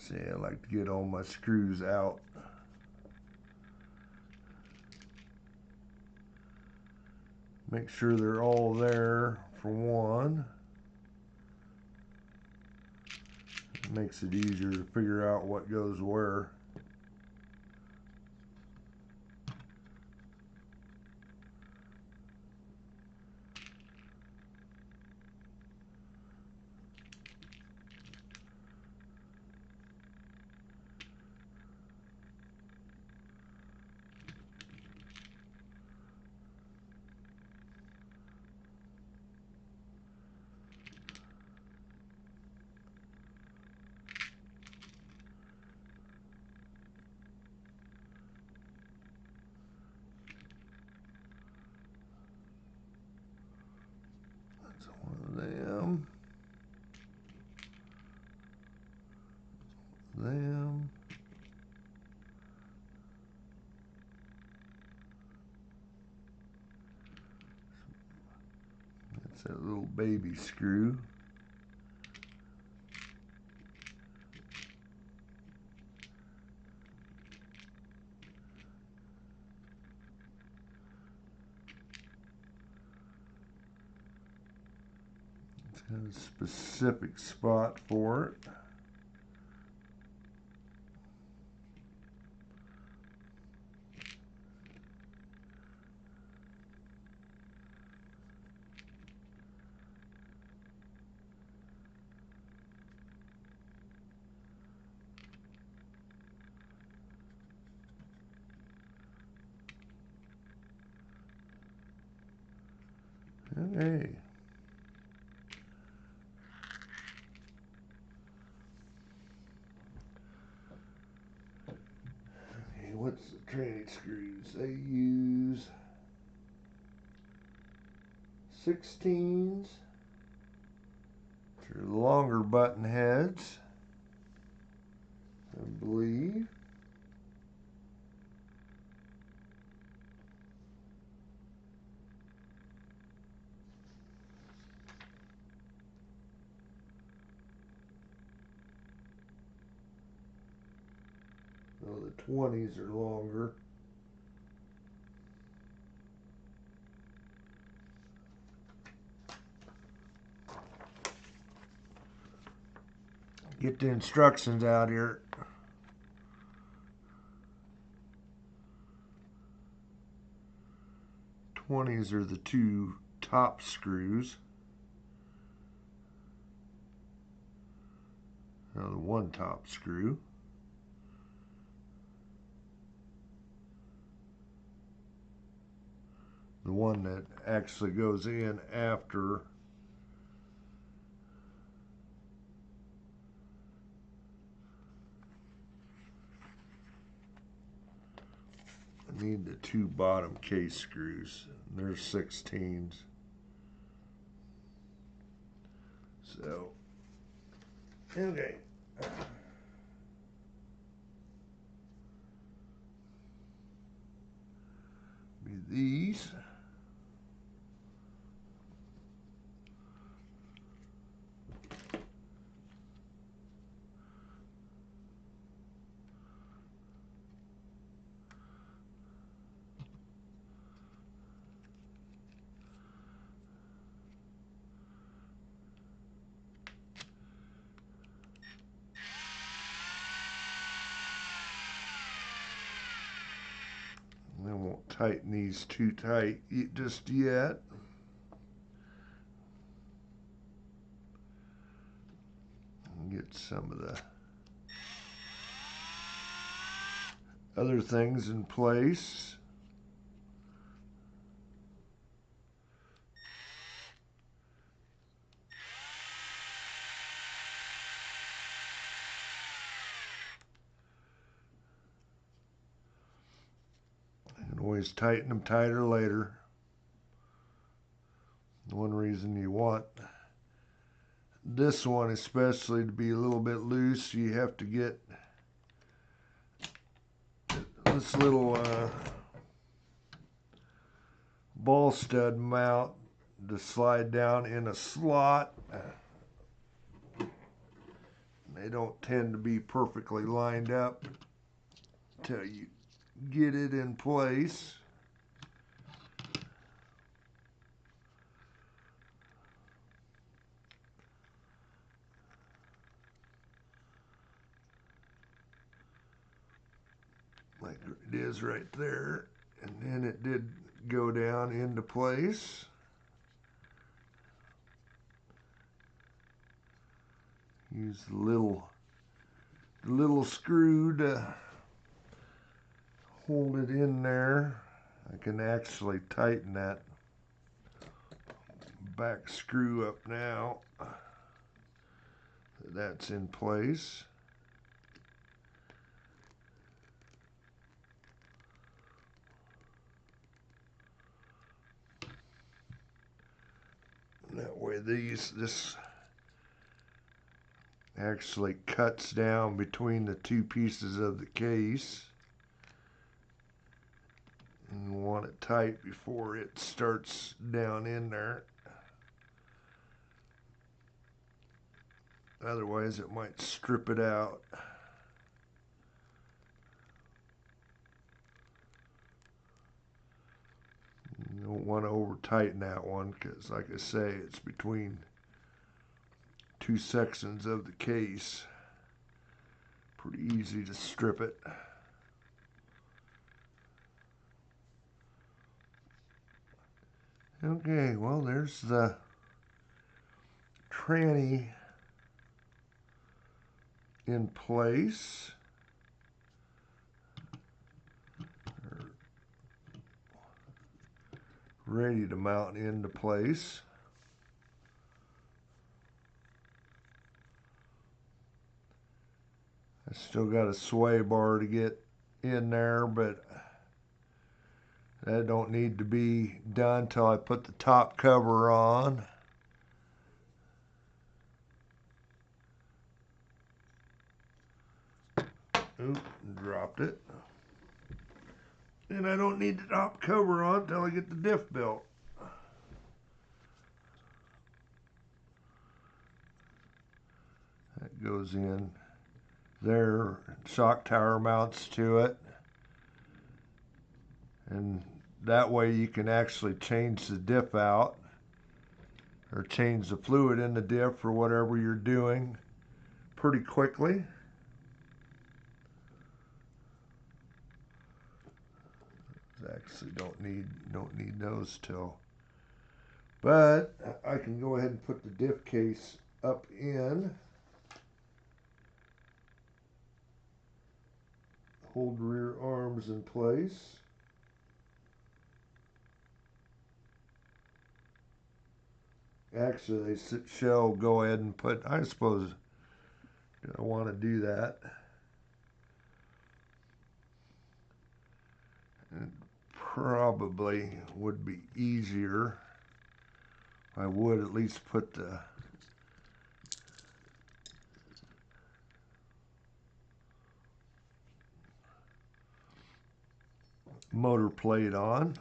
See, I like to get all my screws out. Make sure they're all there for one. It makes it easier to figure out what goes where. That's one of them. Them. That's that little baby screw. It's got a specific spot for it. Okay. Okay, what's the tranny screws? They use 16s. They're longer button heads, I believe. Oh, the 20s are longer. Get the instructions out here. Twenties are the two top screws. Now the one top screw. The one that actually goes in after I need the two bottom case screws. They're 16s. So, okay. Be these. And then won't tighten these too tight just yet. And get some of the other things in place. And always tighten them tighter later. One reason you want this one especially to be a little bit loose, you have to get this little ball stud mount to slide down in a slot. They don't tend to be perfectly lined up until you get it in place. Like it is right there. And then it did go down into place. Use the little screw to hold it in there. I can actually tighten that back screw up now. That's in place. That way this actually cuts down between the two pieces of the case. And you want it tight before it starts down in there. Otherwise it might strip it out. You don't want to over tighten that one because, like I say, it's between two sections of the case. Pretty easy to strip it. Okay, well, there's the tranny in place. Ready to mount into place. I still got a sway bar to get in there, but that don't need to be done till I put the top cover on. Oop, dropped it. And I don't need the top cover on till I get the diff built. That goes in there. Shock tower mounts to it. And that way you can actually change the diff out or change the fluid in the diff or whatever you're doing pretty quickly. Actually don't need those till, but I can go ahead and put the diff case up in, hold the rear arms in place. Actually, they shall go ahead and put, I suppose I want to do that. It probably would be easier. I would at least put the motor plate on.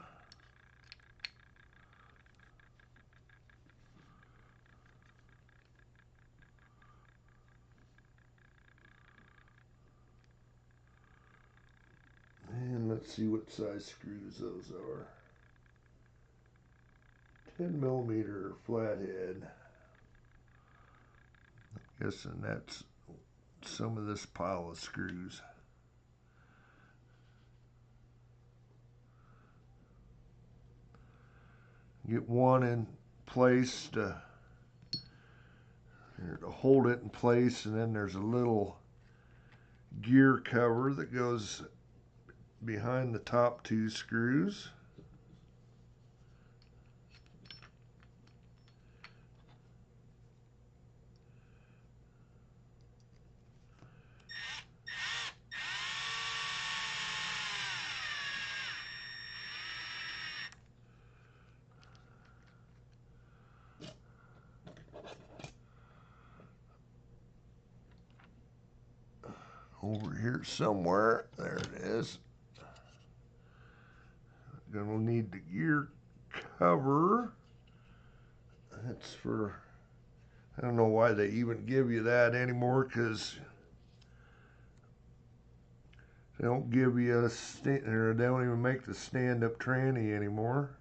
And let's see what size screws those are. 10mm flathead. I'm guessing that's some of this pile of screws. Get one in place to hold it in place, and then there's a little gear cover that goes behind the top two screws. Over here somewhere, there it is. Gonna need the gear cover. That's for, I don't know why they even give you that anymore, because they don't give you a stand, or they don't even make the stand-up tranny anymore.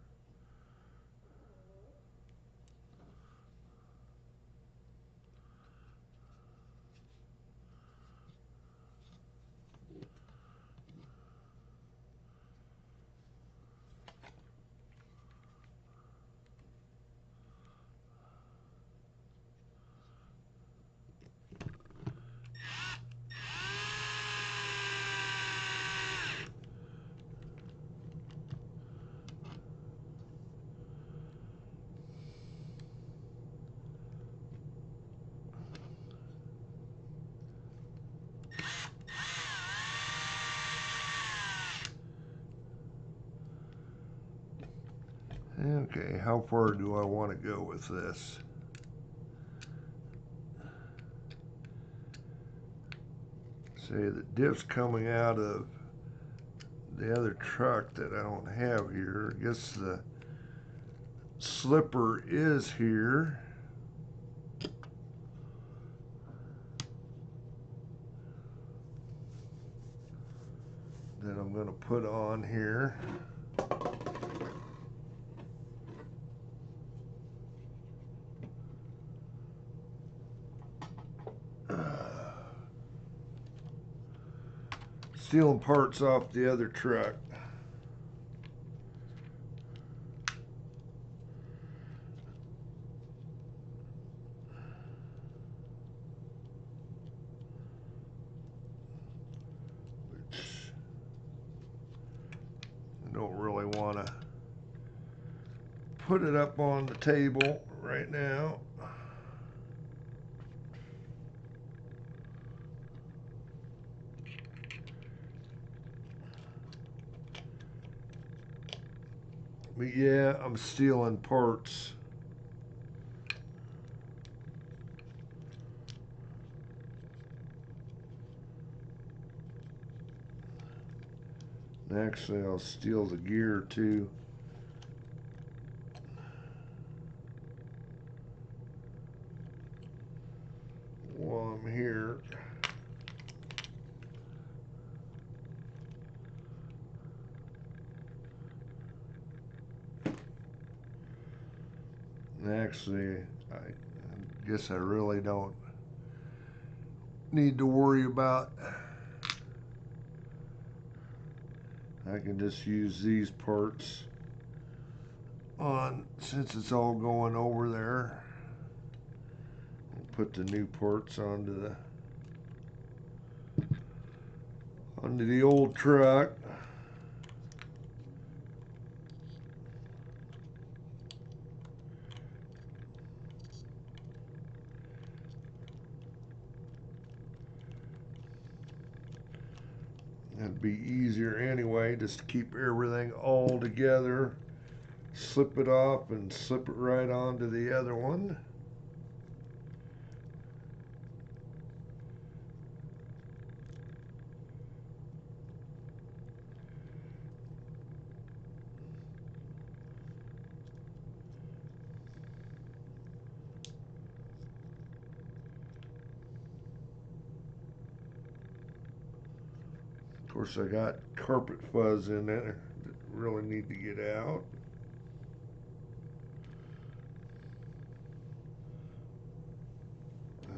Okay, how far do I want to go with this? Say the diff's coming out of the other truck that I don't have here. I guess the slipper is here. That I'm going to put on here. Stealing parts off the other truck. Which I don't really want to put it up on the table right now. But yeah, I'm stealing parts. Actually, I'll steal the gear too. While I'm here. Actually, I guess I really don't need to worry about. I can just use these parts on, since it's all going over there. We'll put the new parts onto the old truck. That'd be easier anyway, just to keep everything all together. Slip it off and slip it right onto the other one. Of course, I got carpet fuzz in there that really need to get out.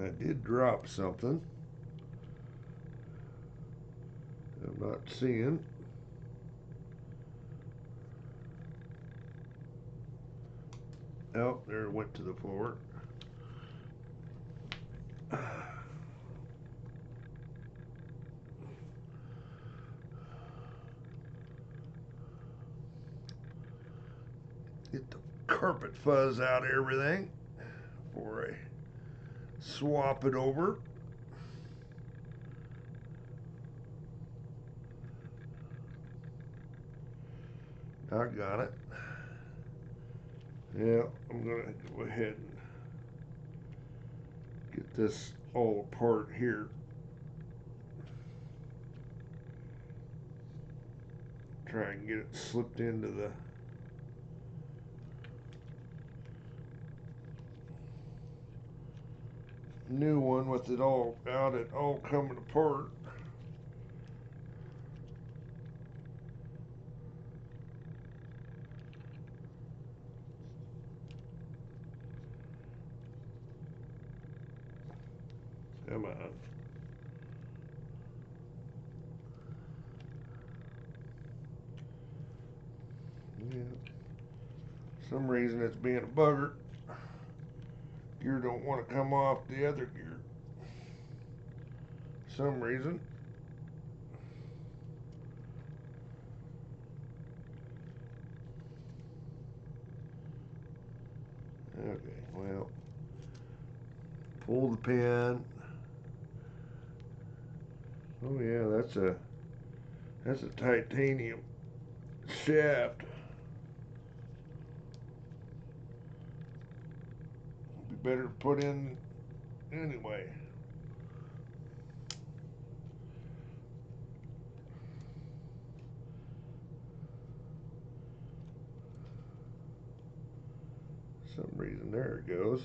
I did drop something. I'm not seeing. Oh, there it went to the floor. Get the carpet fuzz out of everything before I swap it over. I got it. Yeah, I'm gonna go ahead and get this all apart here. Try and get it slipped into the new one with it all out, it all coming apart. Come on. Yeah. For some reason it's being a bugger. Gear don't want to come off the other gear. For some reason. Okay, well, pull the pin. Oh yeah, that's a titanium shaft. Be better to put in anyway. For some reason, there it goes.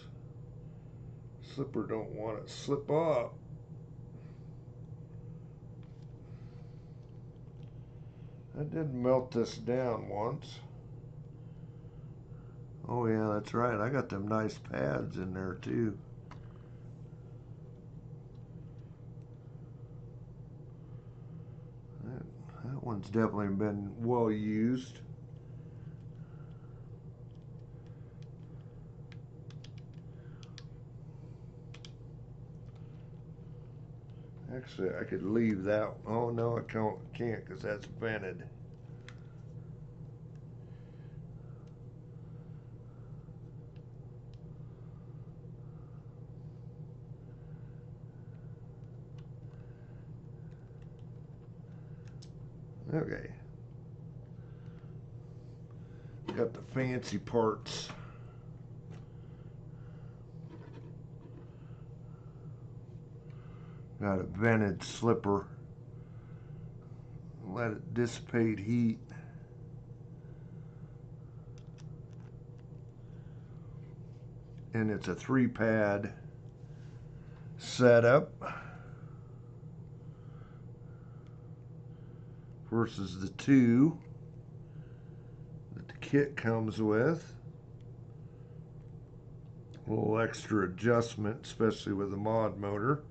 Slipper don't want to slip off. I did melt this down once. Oh yeah, that's right. I got them nice pads in there too. That one's definitely been well used. Actually, I could leave that. Oh no, I can't because that's vented. Okay. Got fancy parts. Got a vented slipper. Let it dissipate heat. And it's a 3-pad setup versus the 2 that the kit comes with. A little extra adjustment, especially with the mod motor.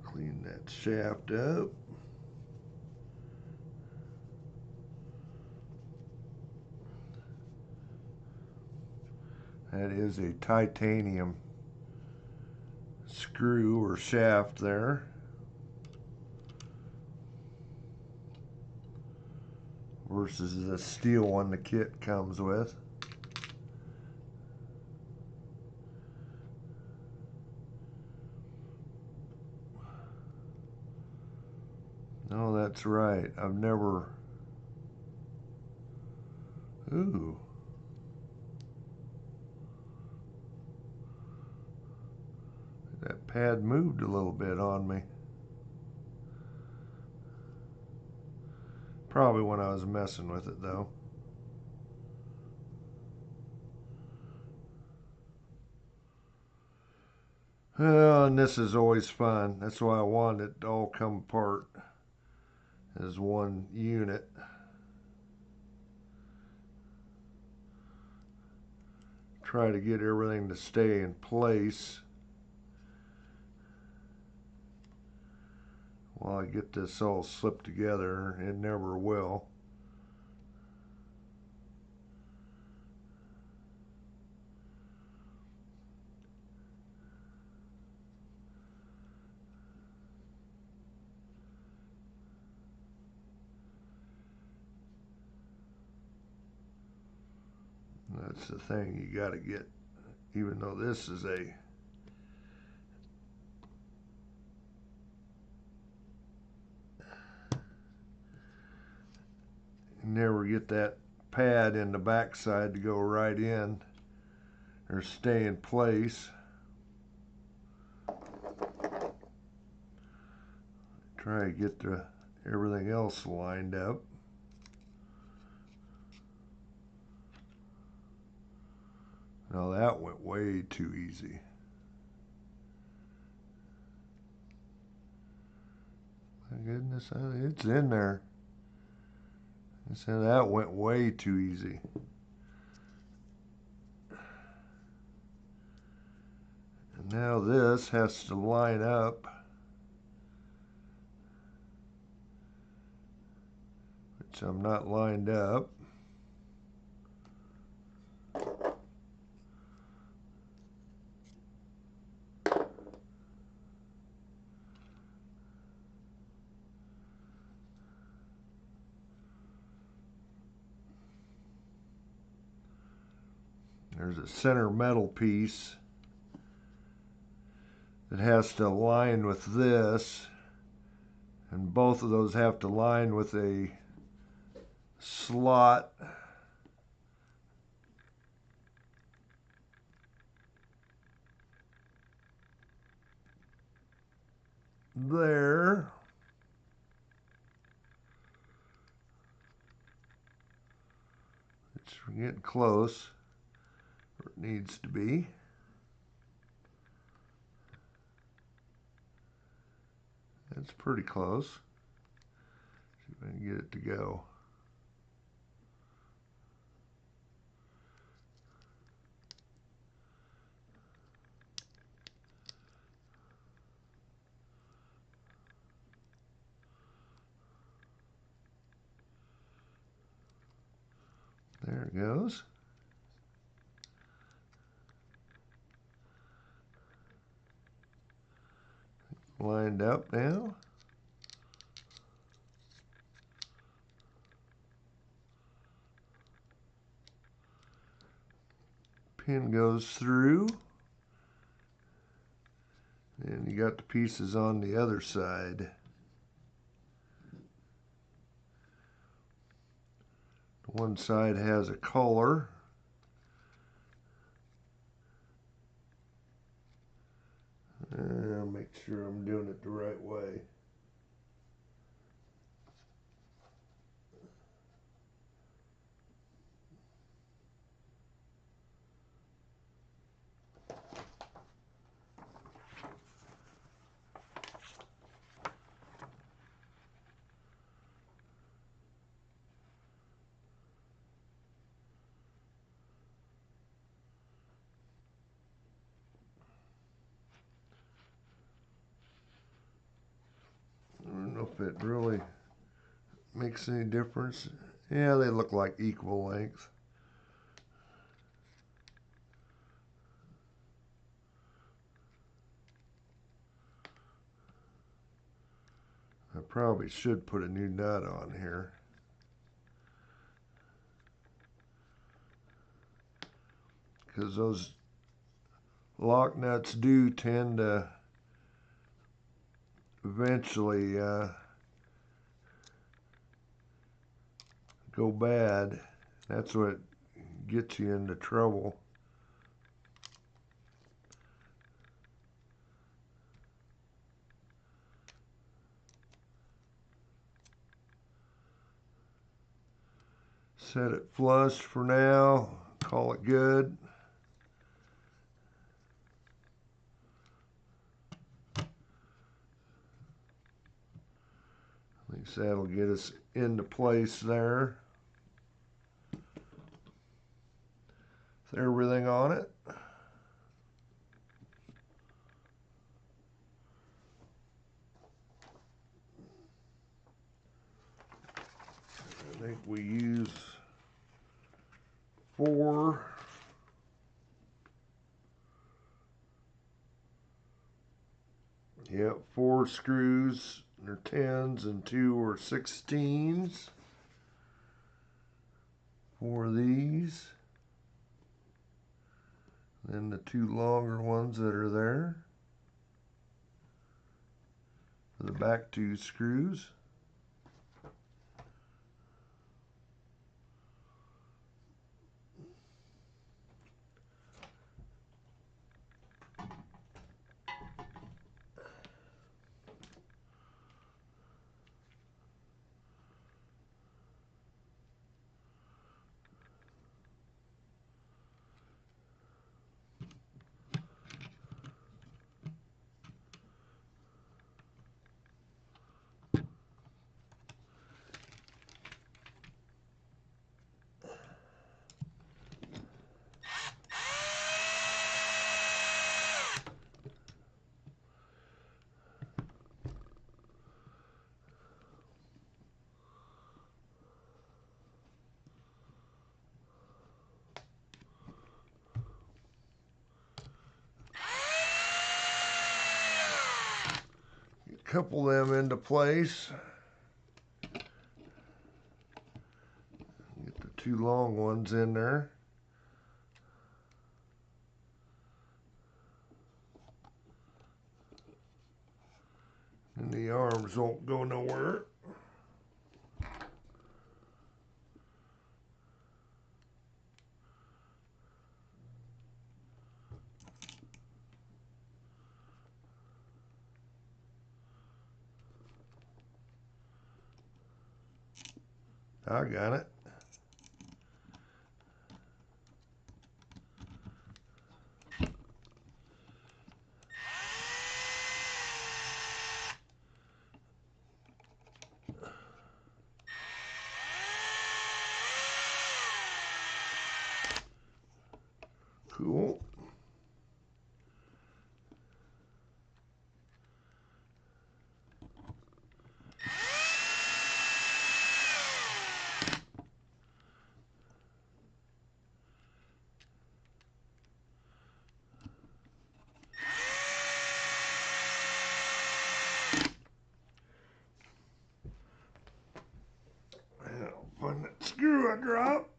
Clean that shaft up. That is a titanium screw or shaft there. Versus the steel one the kit comes with. No, that's right. I've never... Ooh. That pad moved a little bit on me. Probably when I was messing with it though. Well, and this is always fun. That's why I wanted it to all come apart as one unit. Try to get everything to stay in place while I get this all slipped together. It never will. That's the thing you got to get, even though this is a never get that pad in the backside to go right in or stay in place. Try to get everything else lined up. Now that went way too easy. My goodness, it's in there. So that went way too easy. And now this has to line up, which I'm not lined up. There's a center metal piece that has to align with this, and both of those have to line with a slot there. We're getting close where it needs to be. That's pretty close. See if I can get it to go. There it goes. Lined up now. Pin goes through. And you got the pieces on the other side. One side has a color. Make sure I'm doing it the right way. I don't know if it really makes any difference. Yeah, they look like equal length. I probably should put a new nut on here. Because those lock nuts do tend to eventually go bad. That's what gets you into trouble. Set it flush for now. Call it good. At least that'll get us into place there. Is everything on it? I think we use 4. Yep, 4 screws. They're 10s and 2 are 16s. 4 of these. Then the 2 longer ones that are there. For the back 2 screws. Couple them into place. Get the 2 long ones in there. And the arms won't go nowhere. I got it. Cool. Find that screw I dropped.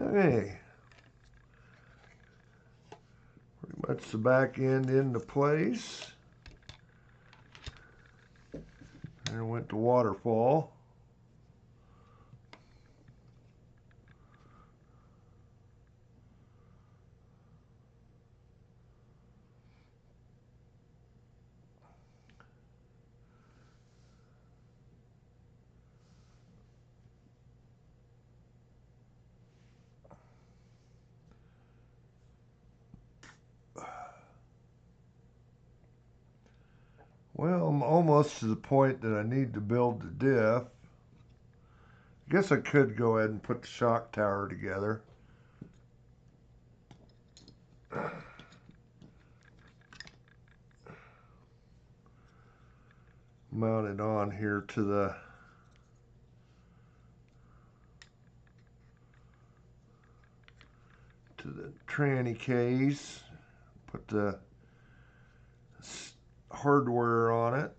Okay. Pretty much the back end into place. There went the waterfall. Well, I'm almost to the point that I need to build the diff. I guess I could go ahead and put the shock tower together. Mount it on here to the tranny case. Put the hardware on it.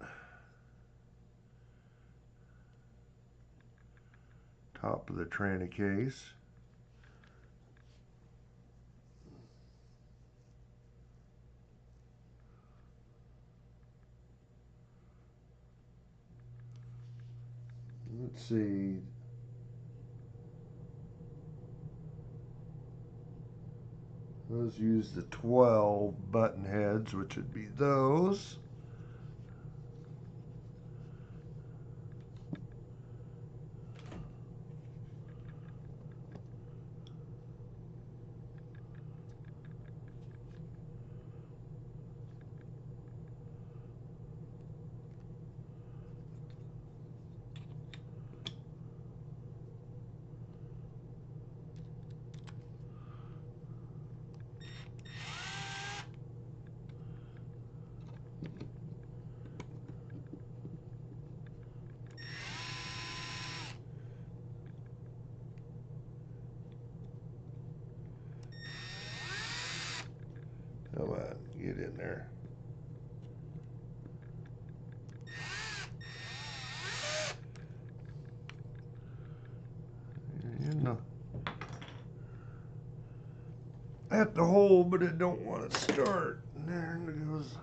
Top of the tranny case. Let's see. Those use the 12 button heads, which would be those. Come on, get in there. In the, at the hole, but it don't want to start. And there it goes.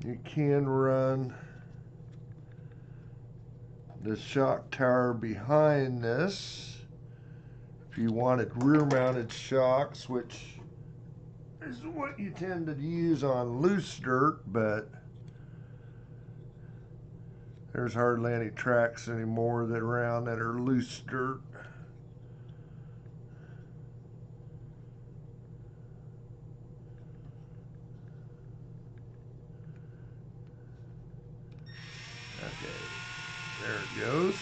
You can run the shock tower behind this if you wanted rear mounted shocks, which is what you tend to use on loose dirt, but there's hardly any tracks anymore that around that are loose dirt. Okay, there it goes.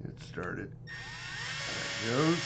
It started. There it goes.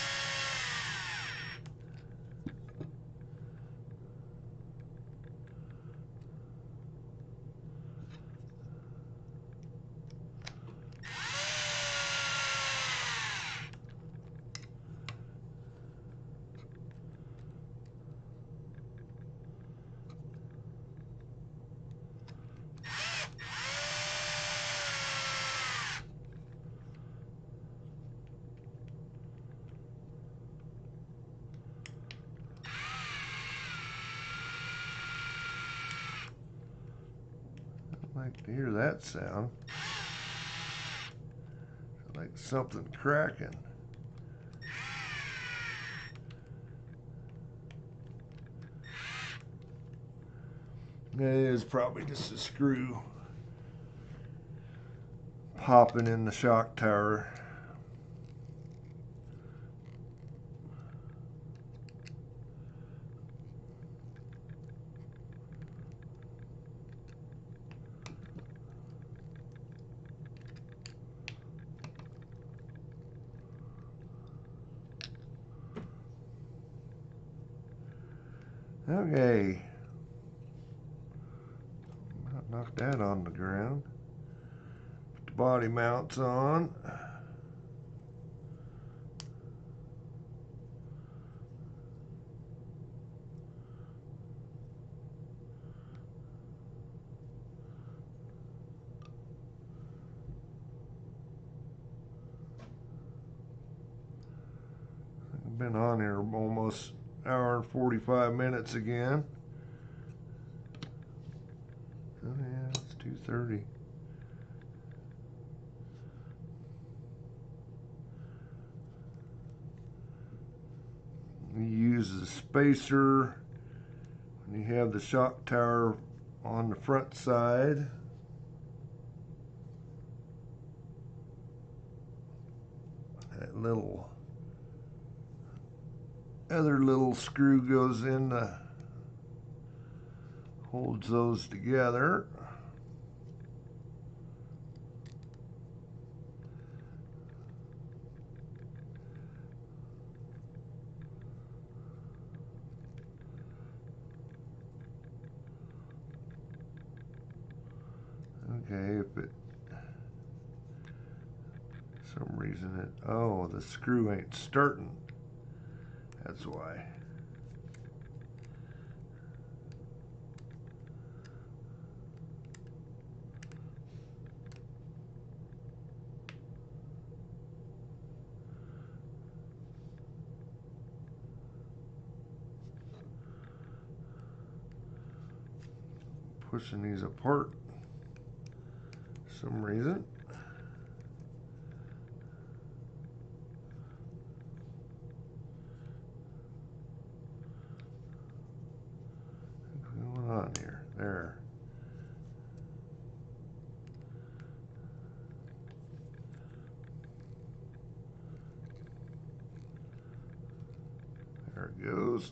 I like to hear that sound. Like something cracking. It is probably just a screw popping in the shock tower. Okay. Knock that on the ground. Put the body mounts on. I've been on here almost an hour and 45 minutes again. Oh yeah, it's 2:30. You use the spacer when you have the shock tower on the front side. That little other little screw goes in, holds those together. Okay, if it, for some reason it, oh, the screw ain't starting. That's why. Pushing these apart for some reason. What's going on here? There. There it goes.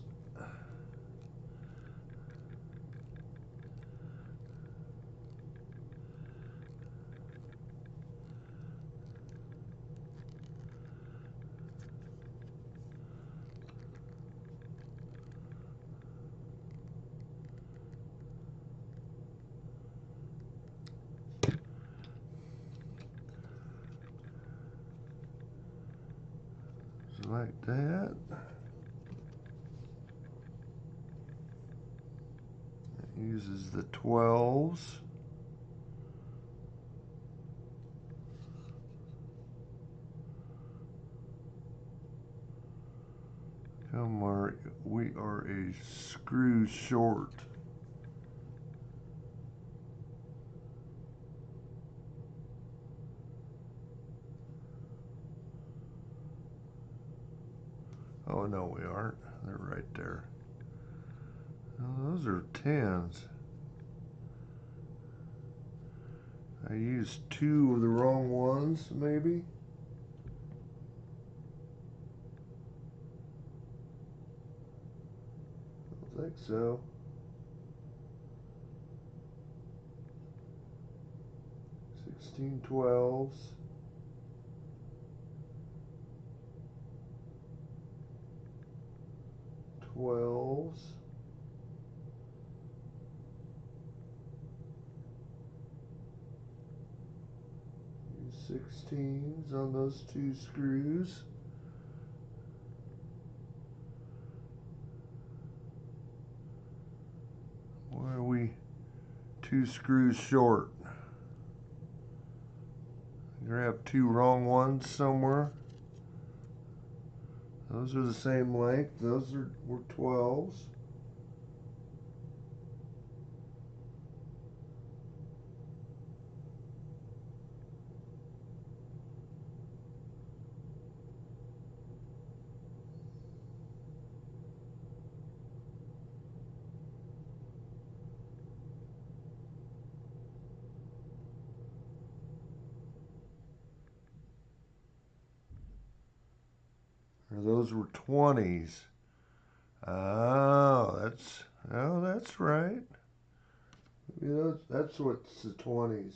Just like that. It uses the 12s. We are a screw short. Oh no, we aren't. They're right there. Oh, those are 10s. I used 2 of the wrong ones, maybe. I think so. 16/12s. 12s. Use 16s on those 2 screws. Why are we 2 screws short? Grab 2 wrong ones somewhere. Those are the same length. Those were 12s. Those were 20s. Oh, that's right. That's what's the 20s.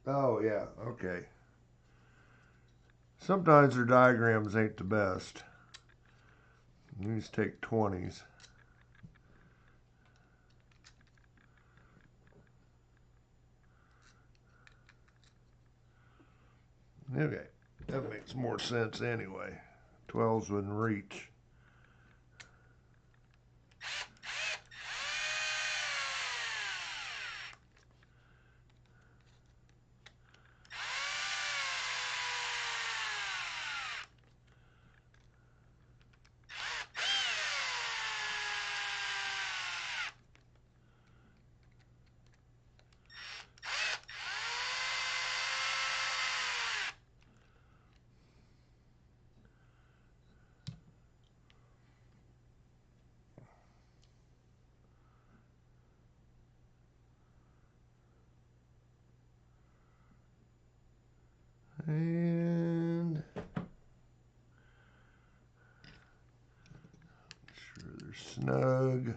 Oh yeah, okay. Sometimes their diagrams ain't the best. These take 20s. Okay, that makes more sense anyway. 12s wouldn't reach. And make sure they're snug.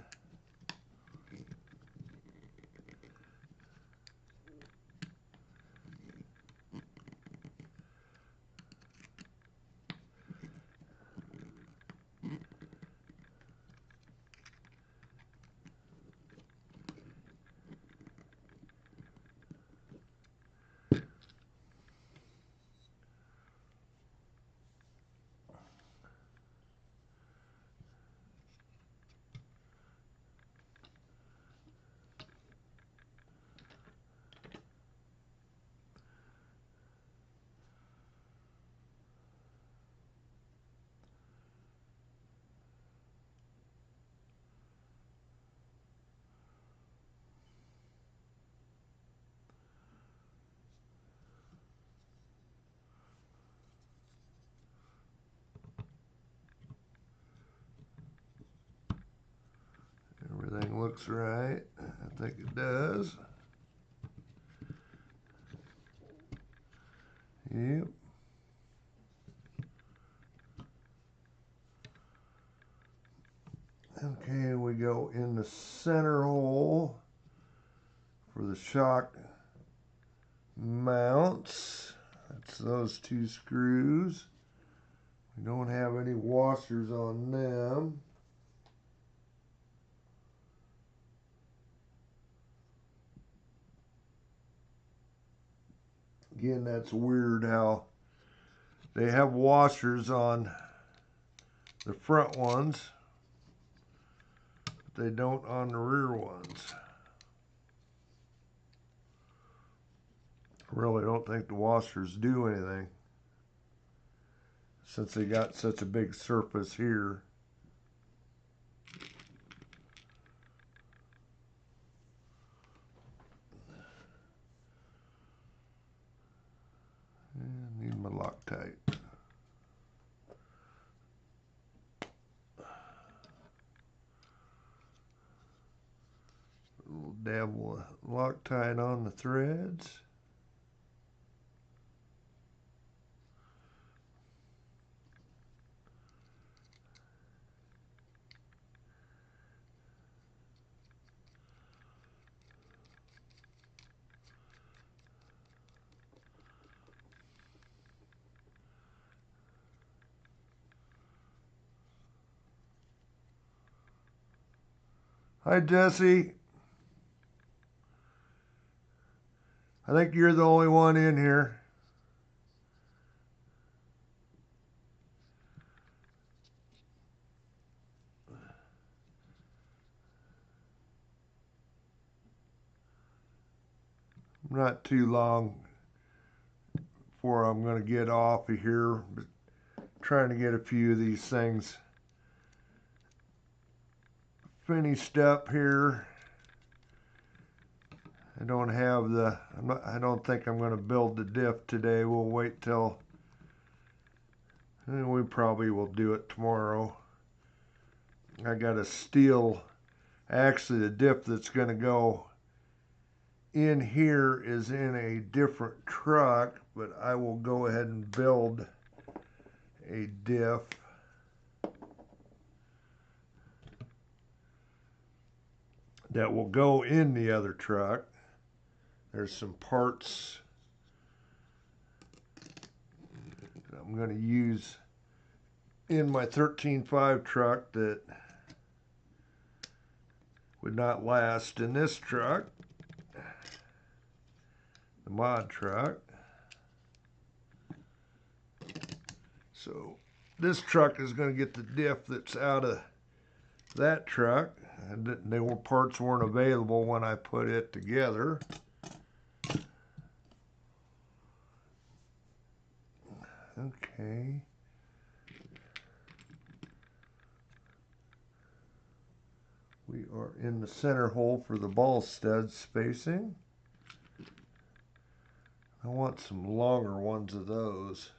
Everything looks right. I think it does. Yep. Okay, we go in the center hole for the shock mounts. That's those two screws. We don't have any washers on them. Again, that's weird how they have washers on the front ones, but they don't on the rear ones. I really don't think the washers do anything since they got such a big surface here. And need my Loctite. A little dab of Loctite on the threads. Hi, Jesse. I think you're the only one in here. Not too long before I'm going to get off of here, but trying to get a few of these things finished up here. I don't have the, I don't think I'm going to build the diff today. We'll wait till, we probably will do it tomorrow. I got a steel, actually the diff that's going to go in here is in a different truck, but I will go ahead and build a diff. That will go in the other truck. There's some parts that I'm going to use in my 13.5 truck that would not last in this truck, the mod truck. So this truck is going to get the diff that's out of that truck. And parts weren't available when I put it together. Okay. We are in the center hole for the ball stud spacing. I want some longer ones of those.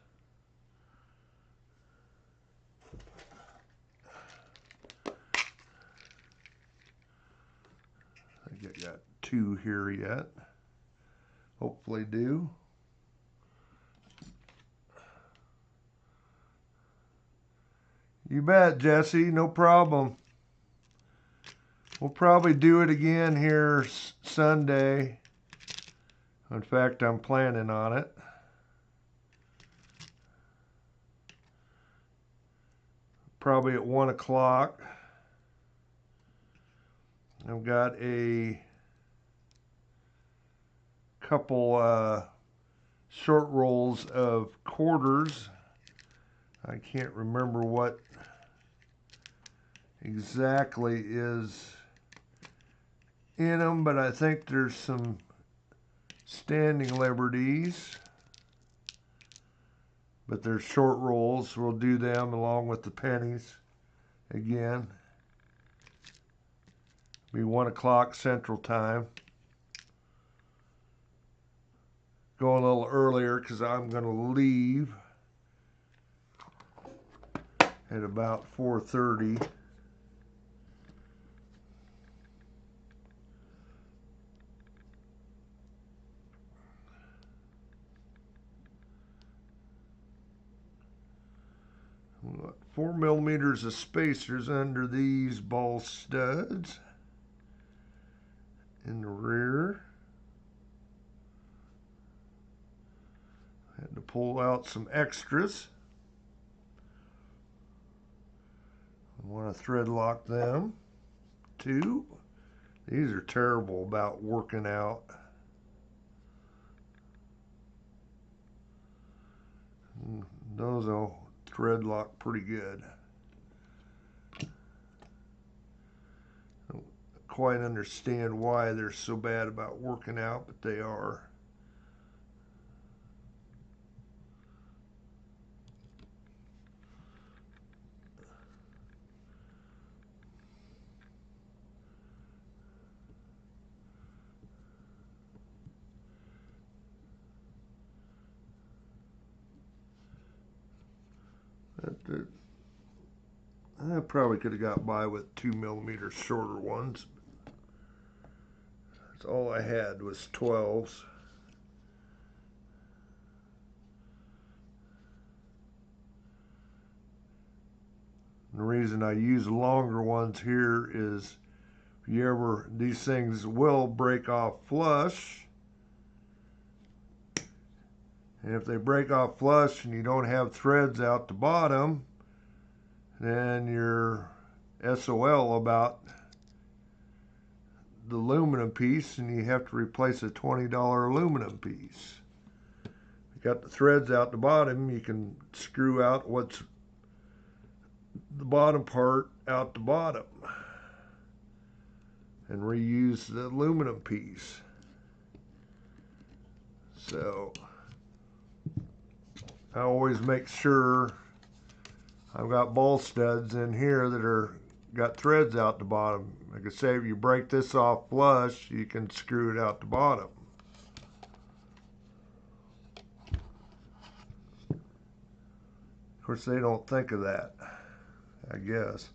I think I got 2 here yet. Hopefully do. You bet, Jesse, no problem. We'll probably do it again here Sunday. In fact, I'm planning on it. Probably at 1 o'clock. I've got a couple short rolls of quarters. I can't remember what exactly is in them, but I think there's some standing liberties. But they're short rolls. We'll do them along with the pennies again. Be 1 o'clock Central Time. Go a little earlier because I'm going to leave at about 4:30. We've got 4 millimeters of spacers under these ball studs in the rear. Had to pull out some extras. I want to thread lock them too. These are terrible about working out. Those will thread lock pretty good. Don't quite understand why they're so bad about working out, but they are. I probably could have got by with 2 millimeter shorter ones. That's all I had was 12s. The reason I use longer ones here is these things will break off flush. And if they break off flush and you don't have threads out the bottom, then you're SOL about the aluminum piece, and you have to replace a $20 aluminum piece. If you got the threads out the bottom, you can screw out what's the bottom part out the bottom and reuse the aluminum piece. So I always make sure I've got ball studs in here that got threads out the bottom. Like I say, if you break this off flush, you can screw it out the bottom. Of course, they don't think of that, I guess.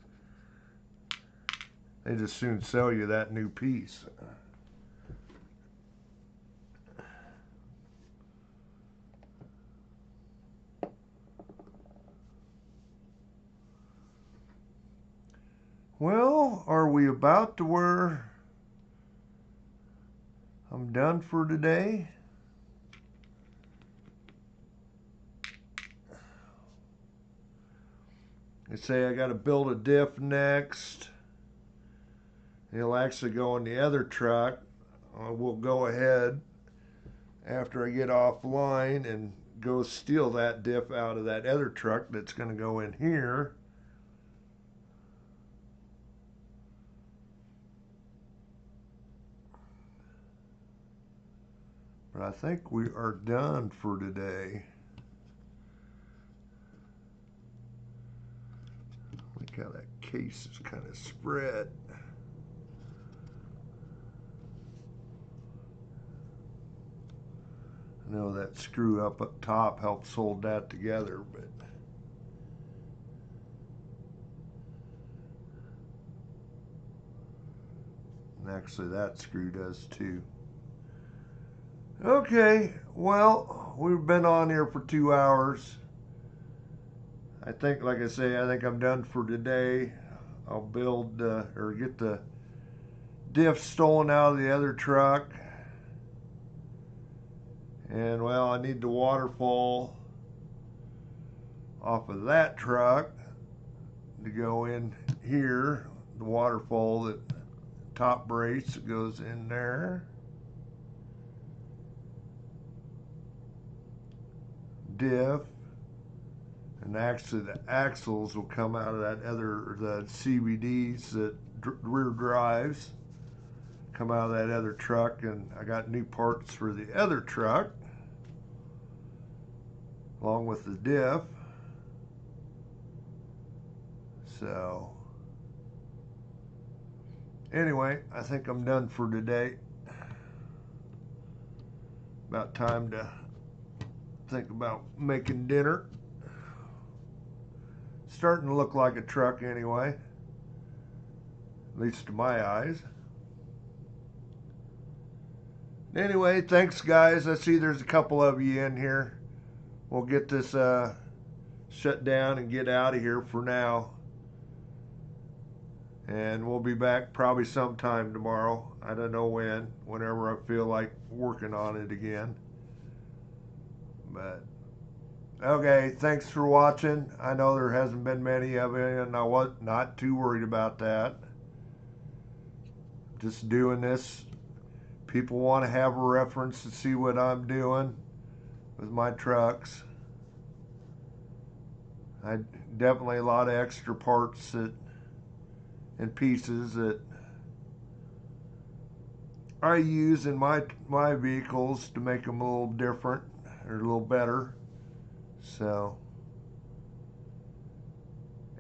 They just soon sell you that new piece. Well, are we about to where I'm done for today? They say I got to build a diff next. It'll actually go in the other truck. We'll go ahead after I get offline and go steal that diff out of that other truck that's going to go in here. But I think we are done for today. Look how that case is kind of spread. I know that screw up top helps hold that together, but and actually that screw does too. Okay, well, we've been on here for 2 hours. I think, like I say, I think I'm done for today. I'll build or get the diff stolen out of the other truck. And well, I need the waterfall off of that truck to go in here. The waterfall, that top brace that goes in there. Diff. And actually the axles will come out of that other, the CVDs that rear drives come out of that other truck, and I got new parts for the other truck along with the diff. So anyway, I think I'm done for today. About time to think about making dinner. Starting to look like a truck anyway, at least to my eyes. Anyway, thanks guys. I see there's a couple of you in here. We'll get this shut down and get out of here for now. And we'll be back probably sometime tomorrow. I don't know when, whenever I feel like working on it again. But okay, thanks for watching. I know there hasn't been many of you, and I was not too worried about that. Just doing this. People want to have a reference to see what I'm doing with my trucks. I definitely a lot of extra parts that and pieces that I use in my vehicles to make them a little different or a little better. So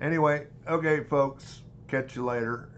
anyway, okay folks, catch you later.